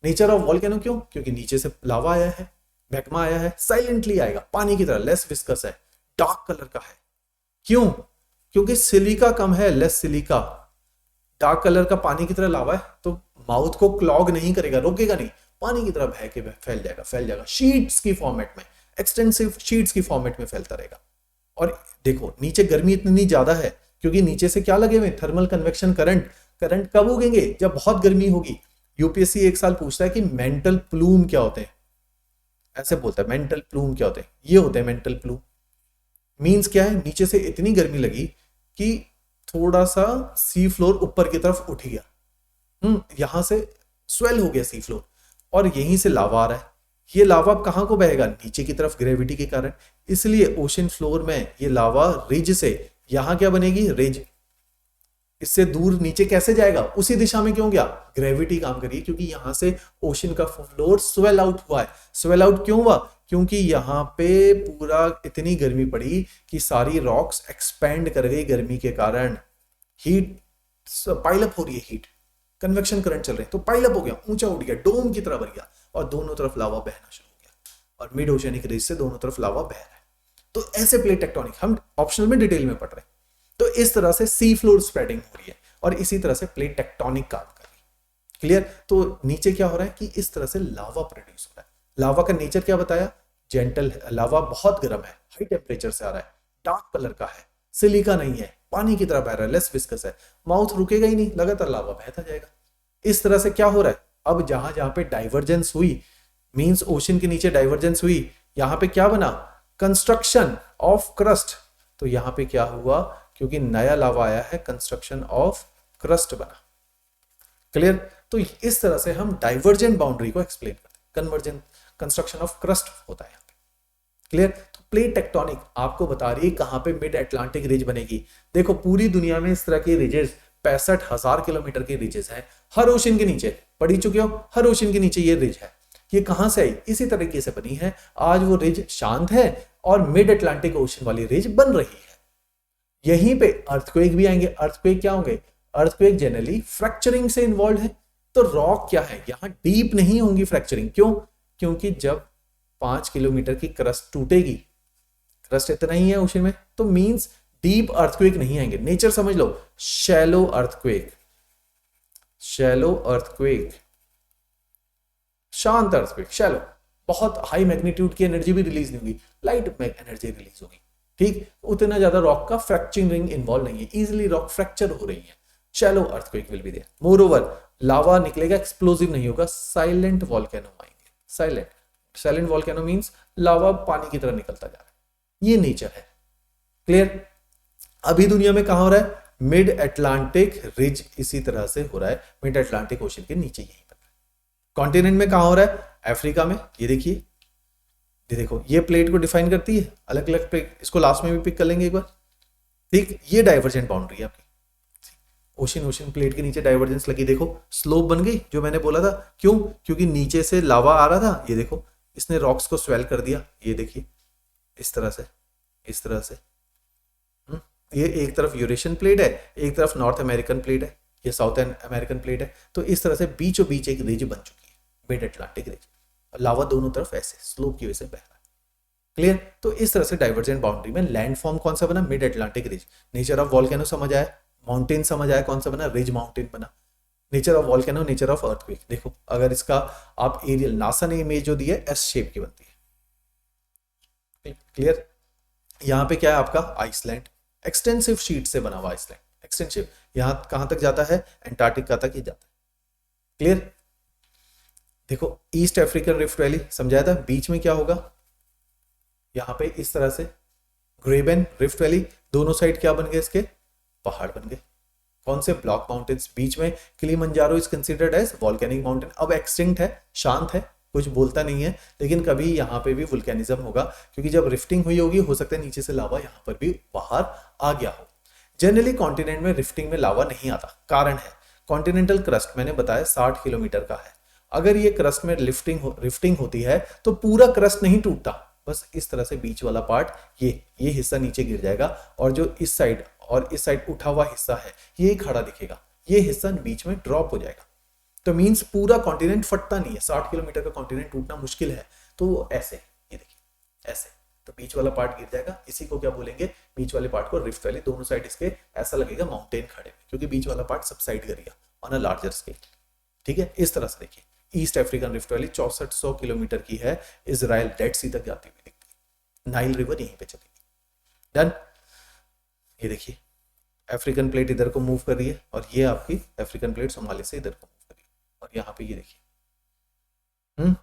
नेचर ऑफ वॉल्केनो क्यों? क्योंकि नीचे से लावा आया है, मैग्मा आया है, साइलेंटली आएगा, पानी की तरह, लेस विस्कस है, डार्क कलर का है। क्यों? क्योंकि सिलिका कम है, लेस सिलिका। डार्क कलर का पानी की तरह लावा है, तो माउथ को क्लॉग नहीं करेगा, रोकेगा नहीं, पानी की तरह बह के फैल जाएगा, फैल जाएगा शीट्स की फॉर्मेट में, एक्सटेंसिव शीट्स की फॉर्मेट में फैलता रहेगा। और देखो नीचे गर्मी इतनी ज्यादा है, क्योंकि नीचे से क्या लगे हुए? Thermal convection current. करंट कब उगेंगे? जब बहुत गर्मी होगी। यूपीएससी एक साल पूछता है कि मेंटल प्लूम क्या होते हैं, ऐसे बोलता है, मेंटल प्लूम क्या होते हैं? ये होते हैं मेंटल प्लूम। मींस क्या है? नीचे से इतनी गर्मी लगी कि थोड़ा सा सी फ्लोर ऊपर की तरफ उठ गया, यहां से स्वेल हो गया सी फ्लोर, और यहीं से लावा आ रहा है। ये लावा अब कहां को बहेगा? नीचे की तरफ, ग्रेविटी के कारण। इसलिए ओशन फ्लोर में ये लावा रिज से, यहां क्या बनेगी? रिज। इससे दूर नीचे कैसे जाएगा? उसी दिशा में क्यों गया? ग्रेविटी काम करिए, क्योंकि यहां से ओशन का फ्लोर स्वेल आउट हुआ है। स्वेल आउट क्यों हुआ? क्योंकि यहां पे पूरा इतनी गर्मी पड़ी कि सारी रॉक्स एक्सपेंड कर गई गर्मी के कारण। हीट पाइलअप हो रही है, हीट कन्वेक्शन करंट चल रहे हैं, तो पाइलअप हो गया, ऊंचा उठ गया, डोम की तरह भर गया, और दोनों तरफ लावा बहना शुरू हो गया, और मिड ओशनिक रिज से दोनों तरफ लावा बह रहा है। तो ऐसे प्लेट टेक्टोनिक हम ऑप्शनल में डिटेल में पढ़ रहे हैं। तो इस तरह से सी फ्लोर स्प्रेडिंग हो रही है, और इसी तरह से प्लेट टेक्टोनिक काम कर रही है। क्लियर? तो नीचे क्या हो रहा है कि इस तरह से लावा प्रोड्यूस हो रहा है। लावा का नेचर क्या बताया? जेंटल। लावा बहुत गर्म है, हाई टेम्परेचर से आ रहा है, डार्क कलर का है, सिलिका नहीं है, पानी की तरह बह रहा है, लेस विस्कस है, माउथ रुकेगा ही नहीं, लगातार लावा बहता जाएगा। इस तरह से क्या हो रहा है? अब जहां जहां पे डाइवर्जेंस हुई, मींस ओशन के नीचे डाइवर्जेंस हुई, यहां पे क्या बना? Construction of crust. तो यहां पे क्या हुआ? क्योंकि नया लावा आया है, कंस्ट्रक्शन ऑफ क्रस्ट बना। क्लियर? तो इस तरह से हम डाइवर्जेंट बाउंड्री को एक्सप्लेन करते हैं। कन्वर्जेंट कंस्ट्रक्शन ऑफ क्रस्ट होता है यहाँ पे। क्लियर? तो प्लेट टेक्टोनिक आपको बता रही है कहां पे मिड अटलांटिक रिज बनेगी। देखो पूरी दुनिया में इस तरह के रिजेस 65,000 किलोमीटर के रिजेस हैं, हर ओशन के नीचे। पढ़ ही चुके हो, हर ओशन के नीचे ये रिज है। ये कहां से आई? इसी तरीके से बनी है। आज वो रिज शांत है और मिड अटलांटिक ओशन वाली रिज बन रही है। यहीं पे अर्थक्वेक भी आएंगे। अर्थक्वेक क्या होंगे? अर्थक्वेक जनरली फ्रैक्चरिंग से इन्वॉल्व है। तो रॉक क्या है? यहां डीप नहीं होंगी फ्रैक्चरिंग। क्यों? क्योंकि जब 5 किलोमीटर की क्रस्ट टूटेगी, क्रस्ट इतना ही है ओशन में, तो मींस डीप अर्थक्वेक नहीं आएंगे। नेचर समझ लो, शैलो अर्थक्वेक, शैलो अर्थक्वेक, शांत अर्थक्वेक, शैलो। बहुत हाई मैग्नीट्यूड की एनर्जी भी रिलीज नहीं होगी, लाइट एनर्जी रिलीज होगी। ठीक, उतना ज्यादा रॉक का फ्रैक्चरिंग इन्वॉल्व नहीं है, इजिली रॉक फ्रैक्चर हो रही है। Shallow earthquake will be there. More over lava निकलेगा, एक्सप्लोजिव नहीं होगा, साइलेंट वॉल्केनो आएंगे। Silent, silent volcano means lava पानी की तरह निकलता जा रहा है। ये नेचर है। क्लियर? अभी दुनिया में कहां हो रहा है? मिड अटलांटिक रिज इसी तरह से हो रहा है, मिड अटलांटिक ओशन के नीचे यहीं पर। कॉन्टिनेंट में कहां हो रहा है? अफ्रीका में। ये देखिए, ये देखो, ये प्लेट को डिफाइन करती है, अलग अलग प्लेट। इसको लास्ट में भी पिक कर लेंगे एक बार। ठीक, ये डाइवर्जेंट बाउंड्री है आपकी। ओशन ओशन प्लेट के नीचे डाइवर्जेंस लगी, देखो स्लोप बन गई, जो मैंने बोला था। क्यों? क्योंकि नीचे से लावा आ रहा था। ये देखो, इसने रॉक्स को स्वेल कर दिया। ये देखिए, इस तरह से, इस तरह से। ये एक तरफ यूरेशियन प्लेट है, एक तरफ नॉर्थ अमेरिकन प्लेट है, ये साउथ अमेरिकन प्लेट है। तो इस तरह से बीचों बीच एक रिज बन चुकी है, मिड अटलांटिक रिज। लावा दोनों तरफ ऐसे स्लोप की वजह से बह रहा है। क्लियर? तो इस तरह से डाइवर्जेंट बाउंड्री में लैंड फॉर्म कौन सा बना? Mid Atlantic ridge. Nature of volcano समझ आया, माउंटेन समझ आया, कौन सा बना? रिज माउंटेन बना। Nature of volcano, nature of earthquake. देखो अगर इसका आप एरियल, नासा ने इमेज जो दी है एस शेप की बनती है, क्लियर। यहाँ पे क्या है आपका आइसलैंड, एक्सटेंसिव शीट से बना हुआ आइसलैंड, एक्सटेंसिव, यहाँ कहां तक जाता है, एंटार्क्टिका तक ही जाता है, क्लियर। देखो ईस्ट अफ्रीकन रिफ्ट वैली समझाया था, बीच में क्या होगा, यहाँ पे इस तरह से ग्रेबन रिफ्ट वैली, दोनों साइड क्या बन गए इसके, पहाड़ बन गए। कौन से, ब्लॉक माउंटेन्स। बीच में Kilimanjaro is considered as volcanic mountain, अब एक्सटिंक्ट है, शांत है, कुछ बोलता नहीं है, लेकिन कभी यहाँ पे भी वुल्केनिज्म होगा, क्योंकि जब रिफ्टिंग हुई होगी हो सकता है नीचे से लावा यहाँ पर भी बाहर आ गया हो। जनरली कॉन्टिनेंट में रिफ्टिंग में लावा नहीं आता, कारण है कॉन्टिनेंटल क्रस्ट मैंने बताया 60 किलोमीटर का है। अगर ये क्रस्ट में रिफ्टिंग होती है तो पूरा क्रस्ट नहीं टूटता, बस इस तरह से बीच वाला पार्ट, ये हिस्सा नीचे गिर जाएगा, और जो इस साइड और इस साइड उठा हुआ हिस्सा है ये खड़ा दिखेगा, ये हिस्सा बीच में ड्रॉप हो जाएगा। तो मींस पूरा कॉन्टिनेंट फटता नहीं है, 60 किलोमीटर का कॉन्टिनेंट टूटना मुश्किल है। तो ऐसे, ये देखिए ऐसे, तो बीच वाला पार्ट गिर जाएगा, इसी को क्या बोलेंगे, बीच वाले पार्ट को रिफ्ट वैली। दोनों साइड इसके ऐसा लगेगा माउंटेन खड़े हुए, क्योंकि बीच वाला पार्ट सबसाइड करेगा ऑन अ लार्जर स्केल, ठीक है। इस तरह से देखिए east African rift valley 6400 kilometre की है, इजराइल डेड सी तक जाती हुई दिखती है, नाइल रिवर यहीं पे चलेगी। डन। ये देखिए अफ्रीकन प्लेट इधर को मूव कर रही है, और ये आपकी अफ्रीकन प्लेट सोमालिया से इधर को मूव कर रही है, और यहाँ पे ये देखिए,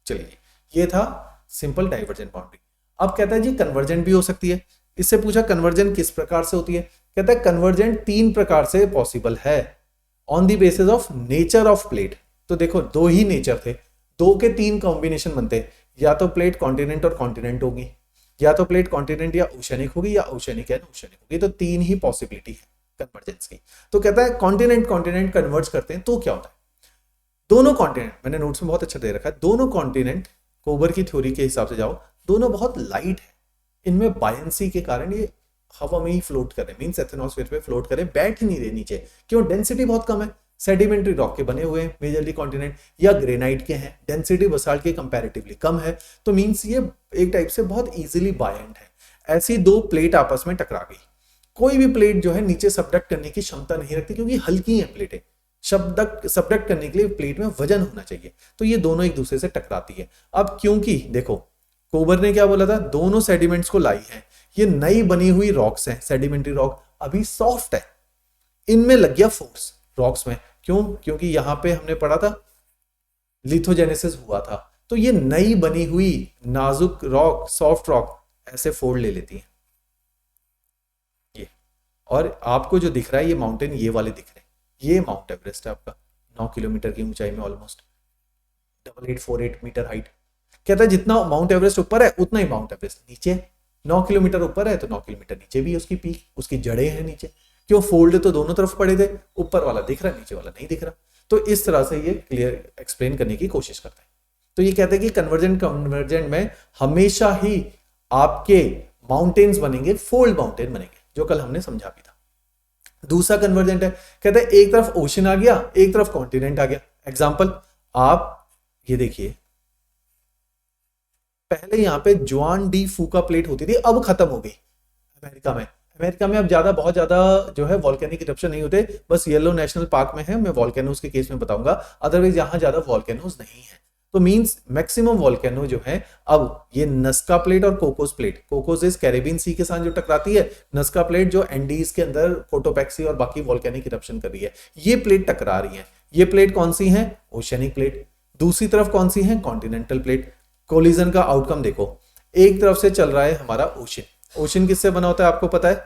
चलिए ये था सिंपल डाइवर्जेंट बाउंड्री। अब कहता है जी कन्वर्जेंट भी हो सकती है। इससे पूछा कन्वर्जेंट किस प्रकार से होती है, कहता है कन्वर्जेंट 3 प्रकार से पॉसिबल है, on the basis of nature of plate. तो देखो 2 ही नेचर थे, 2 के 3 कॉम्बिनेशन बनते, या तो प्लेट कॉन्टिनेंट और कॉन्टिनेंट होगी, या तो प्लेट कॉन्टिनेंट या ओशनिक होगी, या ओशनिक एंड ओशनिक होगी। तो 3 ही पॉसिबिलिटी है कन्वर्जेंस की। तो कहता है कॉन्टिनेंट कॉन्टिनेंट कन्वर्ज करते हैं तो क्या होता है, दोनों कॉन्टिनेंट, मैंने नोट्स में बहुत अच्छा दे रखा है, दोनों कॉन्टिनेंट कोबर की थ्योरी के हिसाब से जाओ, दोनों बहुत लाइट है, इनमें बायंसी के कारण ये हवा में ही फ्लोट कर रहे, मींस एथनोस्फीयर पे फ्लोट कर रहे, बैठ ही नहीं रहे नीचे, क्यों, डेंसिटी बहुत कम है, सेडिमेंट्री रॉक के बने हुए हैं मेजरली कॉन्टिनेंट, या ग्रेनाइट के हैं, डेंसिटी बसाल्ट के कंपैरेटिवली कम है, तो मींस ये एक टाइप से बहुत इजीली बायंट है। ऐसी 2 प्लेट आपस में टकरा गई, कोई भी प्लेट जो है नीचे सबडक्ट करने की क्षमता नहीं रखती, क्योंकि हल्की है प्लेटें, सबडक्ट करने के लिए प्लेट में वजन होना चाहिए, तो ये दोनों एक दूसरे से टकराती है। अब क्योंकि देखो कोबर ने क्या बोला था, दोनों सेडिमेंट्स को लाई है, ये नई बनी हुई रॉक्स हैं, सेडिमेंट्री रॉक अभी सॉफ्ट है, इनमें लग गया फोर्स रॉक्स में, क्यों, क्योंकि यहां पे हमने पढ़ा था लिथोजेनेसिस हुआ था, तो ये नई बनी हुई नाजुक रॉक, सॉफ्ट रॉक ऐसे फोल्ड ले लेती है ये, और आपको जो दिख रहा है ये माउंटेन, ये वाले दिख रहे हैं, ये माउंट एवरेस्ट है आपका, 9 किलोमीटर की ऊंचाई में, ऑलमोस्ट 8848 मीटर हाइट। कहता है जितना माउंट एवरेस्ट ऊपर है उतना ही माउंट एवरेस्ट नीचे है, 9 किलोमीटर ऊपर है तो 9 किलोमीटर नीचे भी है उसकी पीक, उसकी जड़ें हैं नीचे, क्यों, फोल्ड तो दोनों तरफ पड़े थे, ऊपर वाला दिख रहा है, नीचे वाला नहीं दिख रहा। तो इस तरह से ये क्लियर एक्सप्लेन करने की कोशिश करता है। तो ये कहते हैं कि कन्वर्जेंट में हमेशा ही आपके माउंटेन्स बनेंगे, फोल्ड माउंटेन बनेंगे, जो कल हमने समझा भी था। दूसरा कन्वर्जेंट है, कहते हैं एक तरफ ओशन आ गया, एक तरफ कॉन्टिनेंट आ गया। एग्जाम्पल आप ये देखिए, पहले यहाँ पे जुआन डी फूका प्लेट होती थी, अब खत्म हो गई अमेरिका में। अमेरिका में अब बहुत ज्यादा जो है वॉल्केनिक इरप्शन नहीं होते, बस येलो नेशनल पार्क में है, मैं वॉल्केनोज के केस में बताऊंगा, अदरवाइज यहाँ ज्यादा वॉल्केनोज नहीं है। तो मींस मैक्सिमम वॉल्केनो जो है, अब ये नस्का प्लेट और Cocos plate, Cocos is Caribbean sea के साथ जो टकराती है, नस्का प्लेट जो एंडीज के अंदर कोटोपैक्सी और बाकी वॉल्केनिक इरप्शन कर रही है, ये प्लेट टकरा रही है। ये प्लेट कौन सी है, ओशनिक प्लेट, दूसरी तरफ कौन सी है, कॉन्टिनेंटल प्लेट। कोलिजन का आउटकम देखो, एक तरफ से चल रहा है हमारा ओशन, ओशन किससे बना होता है आपको पता है,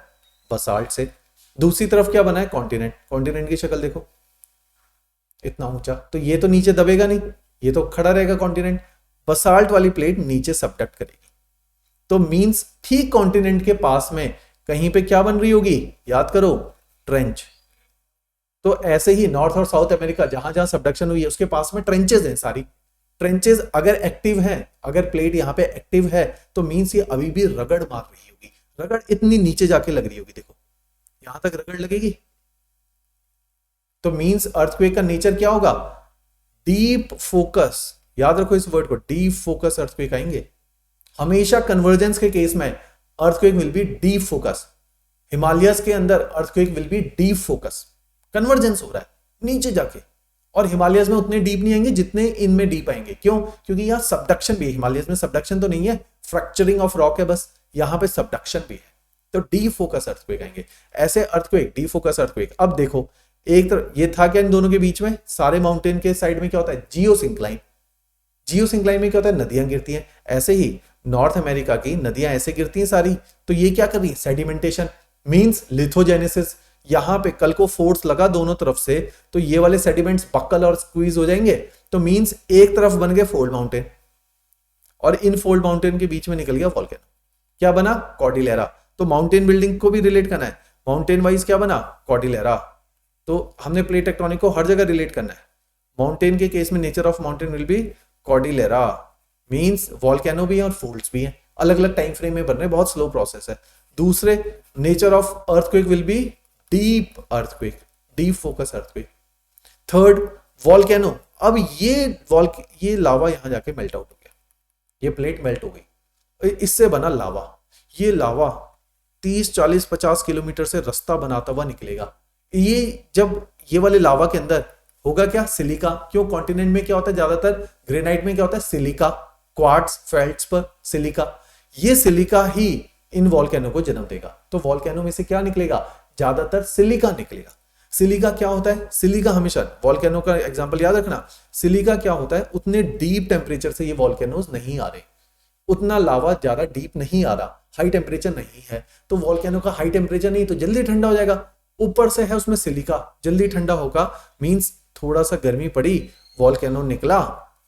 बसाल्ट से, दूसरी तरफ क्या बना है, कॉन्टिनेंट, कॉन्टिनेंट की शक्ल देखो इतना ऊंचा, तो ये तो नीचे दबेगा नहीं, ये तो खड़ा रहेगा कॉन्टिनेंट, बसाल्ट वाली प्लेट नीचे सबडक्ट करेगी। तो मींस ठीक कॉन्टिनेंट के पास में कहीं पे क्या बन रही होगी, याद करो, ट्रेंच। तो ऐसे ही नॉर्थ और साउथ अमेरिका जहां जहां सबडक्शन हुई है उसके पास में ट्रेंचेस हैं, सारी ट्रेंचेस अगर एक्टिव हैं, अगर प्लेट यहाँ पे एक्टिव है तो मींस ये अभी भी रगड़ मार रही होगी, रगड़ इतनी नीचे जाके लग रही होगी, देखो यहां तक रगड़ लगेगी। तो मींस अर्थक्वेक का नेचर क्या होगा, डीप फोकस, याद रखो इस वर्ड को, डीप फोकस अर्थक्वेक आएंगे हमेशा। कन्वर्जेंस के केस में earthquake will B deep focus, Himalayas के अंदर earthquake will B deep focus, convergence हो रहा है, नीचे जाके, और हिमालयस में उतने डीप नहीं आएंगे जितने इनमें डीप आएंगे। क्यों? क्योंकि यहाँ सबडक्शन भी है। हिमालयस में सबडक्शन तो नहीं है, फ्रैक्चरिंग ऑफ रॉक है बस, यहाँ पे सबडक्शन भी है। तो डी फोकस अर्थक्वेक आएंगे। ऐसे अर्थक्वेक, डी फोकस अर्थक्वेक। अब देखो, एक तरफ ये था क्या इन दोनों के बीच में, सारे माउंटेन के साइड में क्या होता है, जियोसिंक्लाइन। जियोसिंक्लाइन में क्या होता है, नदियां गिरती हैं। ऐसे ही नॉर्थ अमेरिका की नदियां ऐसे गिरती हैं सारी, तो ये क्या कर रही है, सेडिमेंटेशन मींस लिथोजेनेसिस। यहां पे कल को फोर्स लगा दोनों तरफ से, तो ये वाले सेडिमेंट्स बक्कल और स्क्वीज हो जाएंगे, तो मींस एक तरफ बन गए फोल्ड माउंटेन, और इन फोल्ड माउंटेन के बीच में निकल गया वॉल्केनो। क्या बना, कॉर्डिलेरा। तो माउंटेन बिल्डिंग को भी रिलेट करना है, माउंटेन वाइज क्या बना, कॉर्डिलेरा। तो हमने प्लेट टेक्टोनिक को हर जगह रिलेट करना है। माउंटेन के केस में nature of mountain will be Cordillera, means volcano भी है और फोल्ड्स भी हैं, अलग अलग टाइम फ्रेम में बन रहे, बहुत स्लो प्रोसेस है। दूसरे, nature of earthquake will B deep earthquake, deep focus earthquake. Third, volcano. अब ये लावा यहां जाके मेल्ट आउट हो गया, ये प्लेट मेल्ट हो गई, इससे बना लावा। ये लावा 30, 40, 50 किलोमीटर से रास्ता बनाता हुआ निकलेगा। ये जब ये वाले लावा के अंदर होगा क्या, सिलिका। क्यों, कॉन्टिनेंट में क्या होता है, ज्यादातर ग्रेनाइट में क्या होता है, सिलिका, क्वार्ट्ज फेल्ट्स पर सिलिका। ये सिलिका ही इन वॉल्केनो को जन्म देगा। तो वॉल्केनो में से क्या निकलेगा, ज्यादातर सिलिका निकलेगा। सिलिका क्या होता है, सिलिका हमेशा, वॉल्केनो का एग्जांपल याद रखना, सिलिका क्या होता है, उतने डीप टेम्परेचर से ये वॉल्केनोज नहीं आ रहे, उतना लावा ज्यादा डीप नहीं आ रहा, हाई टेम्परेचर नहीं है। तो वॉल्केनो का हाई टेम्परेचर नहीं तो जल्दी ठंडा हो जाएगा, ऊपर से है उसमें सिलिका, जल्दी ठंडा होगा, मींस थोड़ा सा गर्मी पड़ी, वॉल्केनो निकला,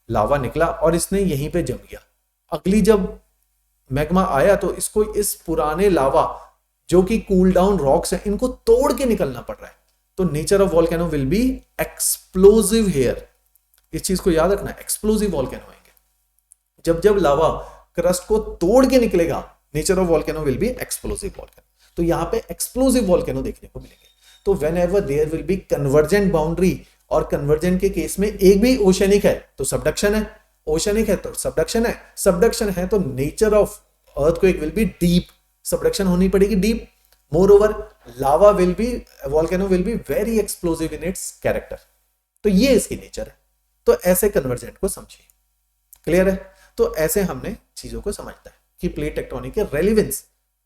लावा निकला और इसने यहीं पे जम गया। अगली जब मैग्मा आया तो इसको इस पुराने लावा जो कि कूल डाउन रॉक्स है, इनको तोड़ के निकलना पड़ रहा है। तो nature of volcano will be explosive here. इस चीज को याद रखना, एक्सप्लोसिव वॉल्केनो आएंगे। जब जब लावा क्रस्ट को तोड़ के निकलेगा, nature of volcano will be explosive volcano. तो यहां पे एक्सप्लोसिव वॉल्केनो देखने को मिलेंगे। तो whenever there will be convergent boundary, और कन्वर्जेंट के केस में एक भी ओशनिक है तो सबडक्शन है, ओशनिक है तो सबडक्शन है, सबडक्शन है तो nature of earthquake will B deep, subduction होनी पड़ेगी deep. More over lava will be, volcano will be very explosive in its character. तो ये इसकी नेचर है। तो ऐसे कन्वर्जेंट को समझिए, क्लियर है। तो ऐसे हमने चीजों को समझता है कि प्लेट टेक्टोनिक के रेलिवेंस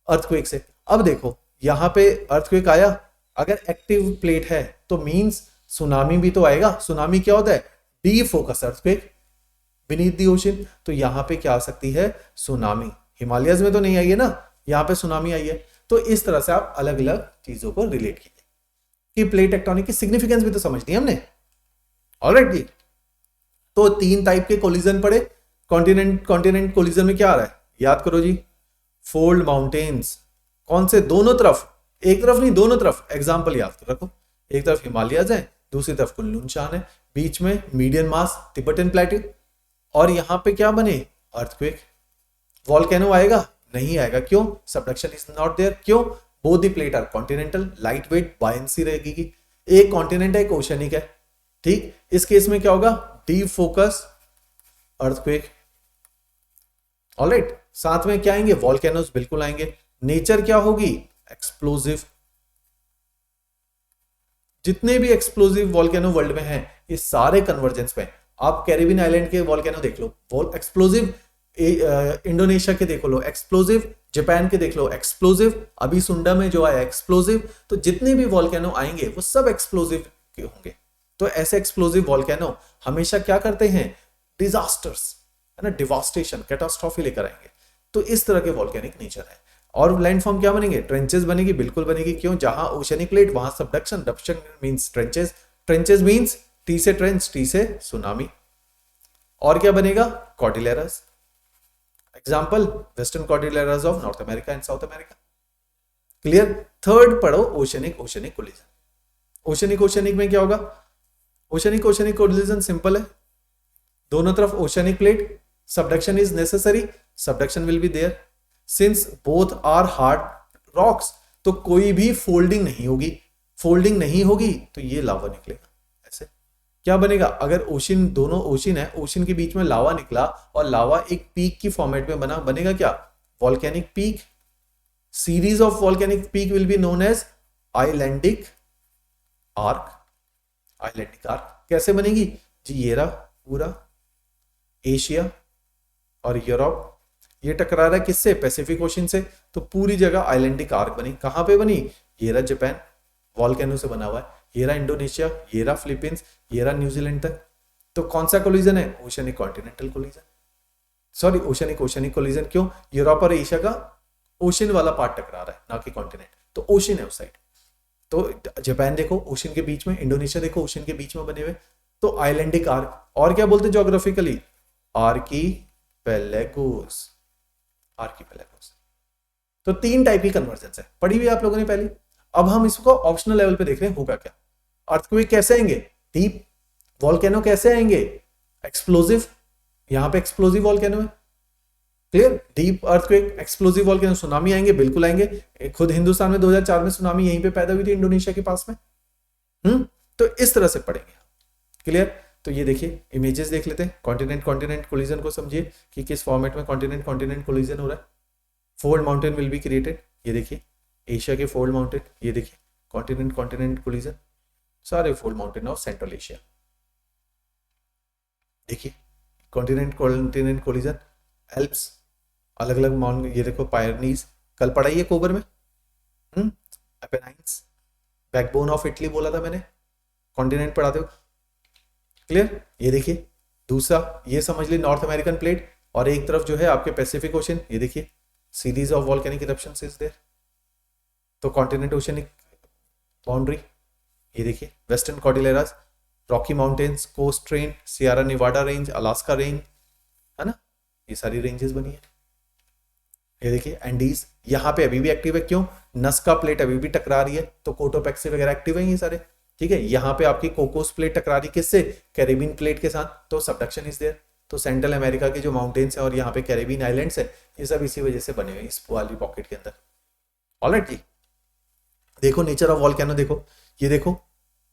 अर्थक्वेक से। अब देखो यहां पे अर्थक्वेक आया, अगर एक्टिव प्लेट है तो मींस सुनामी भी तो आएगा। सुनामी क्या होता है, deep focus earthquake beneath the ocean. तो यहां पे क्या आ सकती है, सुनामी। हिमालयस में तो नहीं आई है ना, यहां पे सुनामी आई है। तो इस तरह से आप अलग अलग चीजों को रिलेट कीजिए कि प्लेट टेक्टोनिक की सिग्निफिकेंस भी तो समझ ली हमने। ऑलराइट जी, तो 3 टाइप के कोलिजन पड़े। कॉन्टिनेंट कोलिजन में क्या आ रहा है, याद करो जी, फोल्ड माउंटेन्स। कौन से, दोनों तरफ, एक तरफ नहीं दोनों तरफ। एग्जाम्पल याद रखो, एक तरफ हिमालयस है, दूसरी तरफ कुल्लू शान है, बीच में मीडियन मास तिब्बतन प्लेट्यू, और यहां पे क्या बने, अर्थक्वेक। वॉल्केनो आएगा, नहीं आएगा, क्यों, सबडक्शन इज नॉट देयर। क्यों, both the plate are continental, light weight buoyancy रहेगी। एक कॉन्टिनेंट है, एक ओशनिक है, ठीक। इस केस में क्या होगा, डीप फोकस अर्थक्वेक। ऑलराइट, साथ में क्या आएंगे, वॉल्केनोस बिल्कुल आएंगे। नेचर क्या होगी, एक्सप्लोसिव। जितने भी एक्सप्लोसिव वॉल्केनो वर्ल्ड में हैं, ये सारे कन्वर्जेंस में। आप कैरिबियन आइलैंड के वॉल्केनो देख लो, एक्सप्लोसिव। इंडोनेशिया के देखो लो एक्सप्लोसिव, जापान के देख लो एक्सप्लोसिव, अभी सुंडा में जो आया एक्सप्लोसिव। तो जितने भी वॉल्केनो आएंगे वो सब एक्सप्लोसिव के होंगे। तो ऐसे एक्सप्लोसिव वॉल्केनो हमेशा क्या करते हैं, डिजास्टर्स, है ना, डिवास्टेशन, कैटास्ट्रॉफी लेकर आएंगे। तो इस तरह के वॉल्केनिक नेचर है। और लैंडफॉर्म क्या बनेंगे, ट्रेंचेस बनेगी, बिल्कुल बनेगी। क्यों, जहां ओशनिक प्लेट वहां subduction, duction means trenches, trenches means T से ट्रेंच, टी से सुनामी। और क्या बनेगा, cordilleras. Example, western cordilleras of North America and South America. Clear. Third पढ़ो, ओशनिक कोलिजन। ओशनिक में क्या होगा, ओशनिक कोलिजन सिंपल है, दोनों तरफ oceanic plate, subduction is necessary, subduction will be there. Since both are hard rocks, तो कोई भी फोल्डिंग नहीं होगी। फोल्डिंग नहीं होगी तो ये लावा निकलेगा। ऐसे क्या बनेगा, अगर ओशन, दोनों ओशन है, ओशन के बीच में लावा निकला और लावा एक पीक की फॉर्मेट में बना, बनेगा क्या, volcanic peak. Series of volcanic peak will be known as islandic arc. Islandic arc कैसे बनेगी जी, ये रहा पूरा एशिया और यूरोप, ये टकरा रहा है किससे, पैसिफिक ओशन से, तो पूरी जगह आइलैंडिक आर्क बनी। कहां पे बनी, ये रहा जापान वॉल्केनो से बना हुआ है, ये रहा इंडोनेशिया, ये रहा फिलीपींस, ये रहा न्यूजीलैंड तक। तो कौन सा कोलिजन है, oceanic continental collision, sorry oceanic oceanic collision. क्यों, यूरोप और एशिया का ओशन वाला पार्ट टकरा रहा है, ना कि कॉन्टिनेंट, तो ओशन है उस साइड। तो जापान देखो ओशन के बीच में, इंडोनेशिया देखो ओशन के बीच में बने हुए, तो आइलैंडिक आर्क। और क्या बोलते हैं ज्योग्राफिकली, आर्कीपेलेगोस, आर्कीपेलेगोस। तो 3 टाइप की कन्वर्जेंस है, पढ़ी हुई आप लोगों ने पहले। अब हम इसको ऑप्शनल लेवल पे देख रहे हैं होगा क्या। अर्थक्वेक कैसे आएंगे, डीप। वॉल्केनो कैसे आएंगे, एक्सप्लोजिव, यहां पे एक्सप्लोजिव वॉल्केनो है, clear. Deep earthquake, explosive volcano, tsunami आएंगे, बिल्कुल आएंगे। खुद हिंदुस्तान में 2004 में सुनामी यहीं पे पैदा हुई थी, इंडोनेशिया के पास में। तो इस तरह से पढ़ेंगे, क्लियर। तो ये देखिए इमेजेस देख लेते हैं, कॉन्टिनेंट कॉन्टिनेंट कोलिजन को समझिए कि किस फॉर्मेट में कॉन्टिनेंट कॉन्टिनेंट कोलिजन हो रहा है। Fold mountain will be created, ये देखिए एशिया के फोल्ड माउंटेन, ये देखिए कॉन्टिनेंट कॉन्टिनेंट कोलिजन, सारे fold mountain of central Asia. देखिए कॉन्टिनेंट कॉन्टिनेंट कोलिजन, एल्प्स, अलग अलग माउंटेन, ये देखो पायरनीज, कल पढ़ाई है कोबर में, अपेनाइंस, बैकबोन ऑफ इटली बोला था मैंने, कॉन्टिनेंट पढ़ाते हो, क्लियर। ये देखिए दूसरा, ये समझ ली नॉर्थ अमेरिकन प्लेट, और एक तरफ जो है आपके पैसिफिक ओशन, ये देखिए series of volcanic eruptions is there, तो कॉन्टिनेंट ओशनिक बाउंड्री, ये देखिए western cordilleras, Rocky Mountains, coast range, Sierra Nevada range, Alaska range, है ना, ये सारी रेंजेस बनी है। ये देखिए एंडीज यहाँ पे अभी भी एक्टिव है, क्यों, नस्का प्लेट अभी भी टकरा रही है, तो कोटोपैक्सी वगैरह एक्टिव है ये सारे, ठीक है। यहाँ पे आपकी कोकोस प्लेट टकरा रही किससे, कैरेबियन प्लेट के साथ, तो सबडक्शन इज देयर। तो सेंट्रल अमेरिका के जो माउंटेन्स है और यहाँ पे कैरेबियन आइलैंड्स है, ये सब इसी वजह से बने हुए इस वाली पॉकेट के अंदर। ऑलराइट जी, देखो नेचर ऑफ वॉल्केनो, देखो ये देखो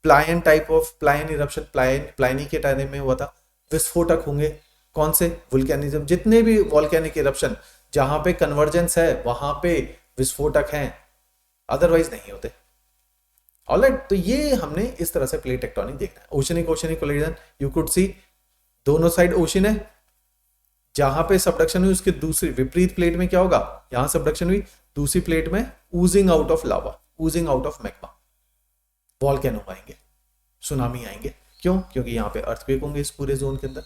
प्लायन टाइप ऑफ प्लायन इरप्शन, प्लायनी के टाइम में हुआ था। विस्फोटक होंगे कौन से, वुल्केनिज्म, जितने भी वॉल्केनिक इरप्शन जहां पे कन्वर्जेंस है वहां पे विस्फोटक हैं, अदरवाइज नहीं होते। ऑलराइट, तो ये हमने इस तरह से प्लेट टेक्टोनिक देखना है। Oceanic oceanic collision, you could see दोनों साइड ओशन है, जहां पे सबडक्शन हुई उसके दूसरी विपरीत प्लेट में क्या होगा, यहां सबडक्शन हुई, दूसरी प्लेट में oozing out of lava, oozing out of magma, volcano आएंगे, सुनामी आएंगे, क्यों, क्योंकि यहाँ पे अर्थक्वेक होंगे इस पूरे जोन के अंदर।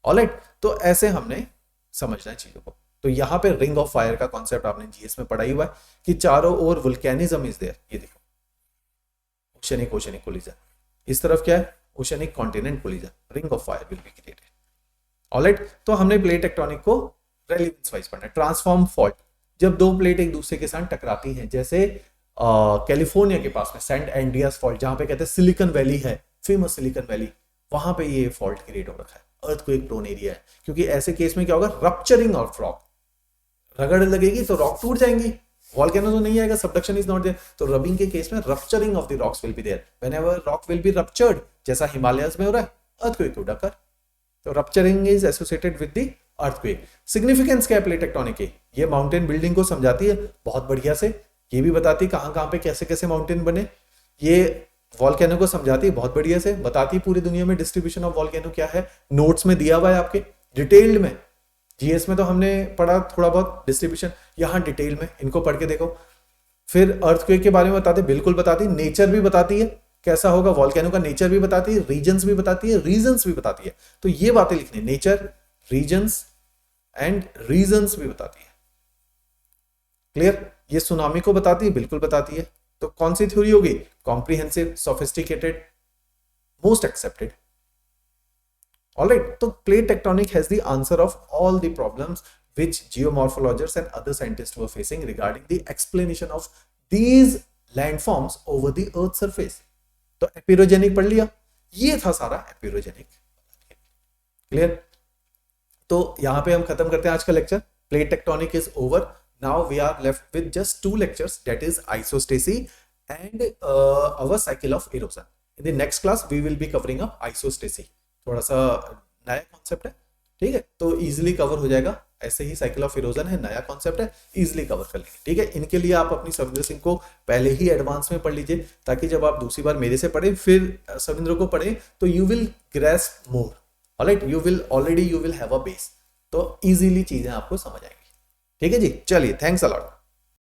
ऑलराइट, तो ऐसे हमने समझना है चीजों को। तो यहाँ पे रिंग ऑफ फायर का कॉन्सेप्ट आपने जीएस में पढ़ा ही हुआ है कि चारों ओर वुल्केनिज्म इज देयर। ये देखो ओशनिक ओशनिक कोलिजन, इस तरफ क्या है, oceanic continent collision, ring of fire will be created. Alright, तो हमने प्लेट टेक्टोनिक को रेलेवेंस वाइज पढ़ना है। ट्रांसफॉर्म फॉल्ट, जब दो प्लेट एक दूसरे के साथ टकराती हैं, जैसे कैलिफोर्निया के पास में सैंड एंड्रियास फॉल्ट, जहां पे कहते हैं सिलिकॉन वैली है, फेमस सिलिकॉन वैली, वहां पे ये फॉल्ट क्रिएट हो रखा है, अर्थक्वेक प्रोन एरिया है। क्योंकि ऐसे केस में क्या होगा, रप्चरिंग ऑफ रॉक, रगड़ लगेगी तो रॉक टूट जाएंगी, वॉल्केनो तो नहीं आएगा, सबडक्शन इज नॉट देयर, तो रबिंग के केस में rupturing of the rocks will be there. Whenever rock will be ruptured, जैसा हिमालयस में हो रहा है, अर्थक्वेक वुड अकर। तो rupturing is associated with the earthquake. Significance क्या है प्लेट टेक्टोनिक की, ये माउंटेन बिल्डिंग को समझाती है बहुत बढ़िया से, ये भी बताती है कहां पे कैसे कैसे माउंटेन बने, ये वॉल्केनो को समझाती है बहुत बढ़िया से, बताती है पूरी दुनिया में डिस्ट्रीब्यूशन ऑफ वॉल्केनो क्या है, नोट्स में दिया हुआ है आपके डिटेल्ड में। जीएस में तो हमने पढ़ा थोड़ा बहुत डिस्ट्रीब्यूशन, यहाँ डिटेल में इनको पढ़ के देखो। फिर अर्थक्वेक के बारे में बताते, बिल्कुल बताती, नेचर भी बताती है कैसा होगा वॉल्केनो का, नेचर भी बताती है, रीजन्स भी बताती है, रीजन्स भी बताती है। तो ये बातें लिखनी, नेचर, रीजन्स एंड रीजन्स भी बताती है, क्लियर। ये सुनामी को बताती है, बिल्कुल बताती है। तो कौन सी थ्योरी होगी, comprehensive, sophisticated, most accepted. Alright, so plate tectonic has the answer of all the problems which geomorphologists and other scientists were facing regarding the explanation of these landforms over the earth surface. तो epeirogenic पढ़ लिया, ये था सारा epeirogenic, clear. तो यहां पे हम खत्म करते हैं आज का lecture. Plate tectonic is over, now we are left with just 2 lectures, that is isostasy and our cycle of erosion. In the next class we will be covering up isostasy, थोड़ा सा नया कॉन्सेप्ट है, ठीक है, तो easily cover हो जाएगा। ऐसे ही साइकिल ऑफ इरोजन है, नया कॉन्सेप्ट है, इजिली कवर कर लेंगे। ठीक है, इनके लिए आप अपनी सविंद्र सिंह को पहले ही एडवांस में पढ़ लीजिए, ताकि जब आप दूसरी बार मेरे से पढ़े फिर सविंद्र को पढ़े तो you will grasp more. Alright, you will have a base, तो इजीली चीजें आपको समझ आएंगी। ठीक है जी, चलिए, थैंक्स अ लॉट।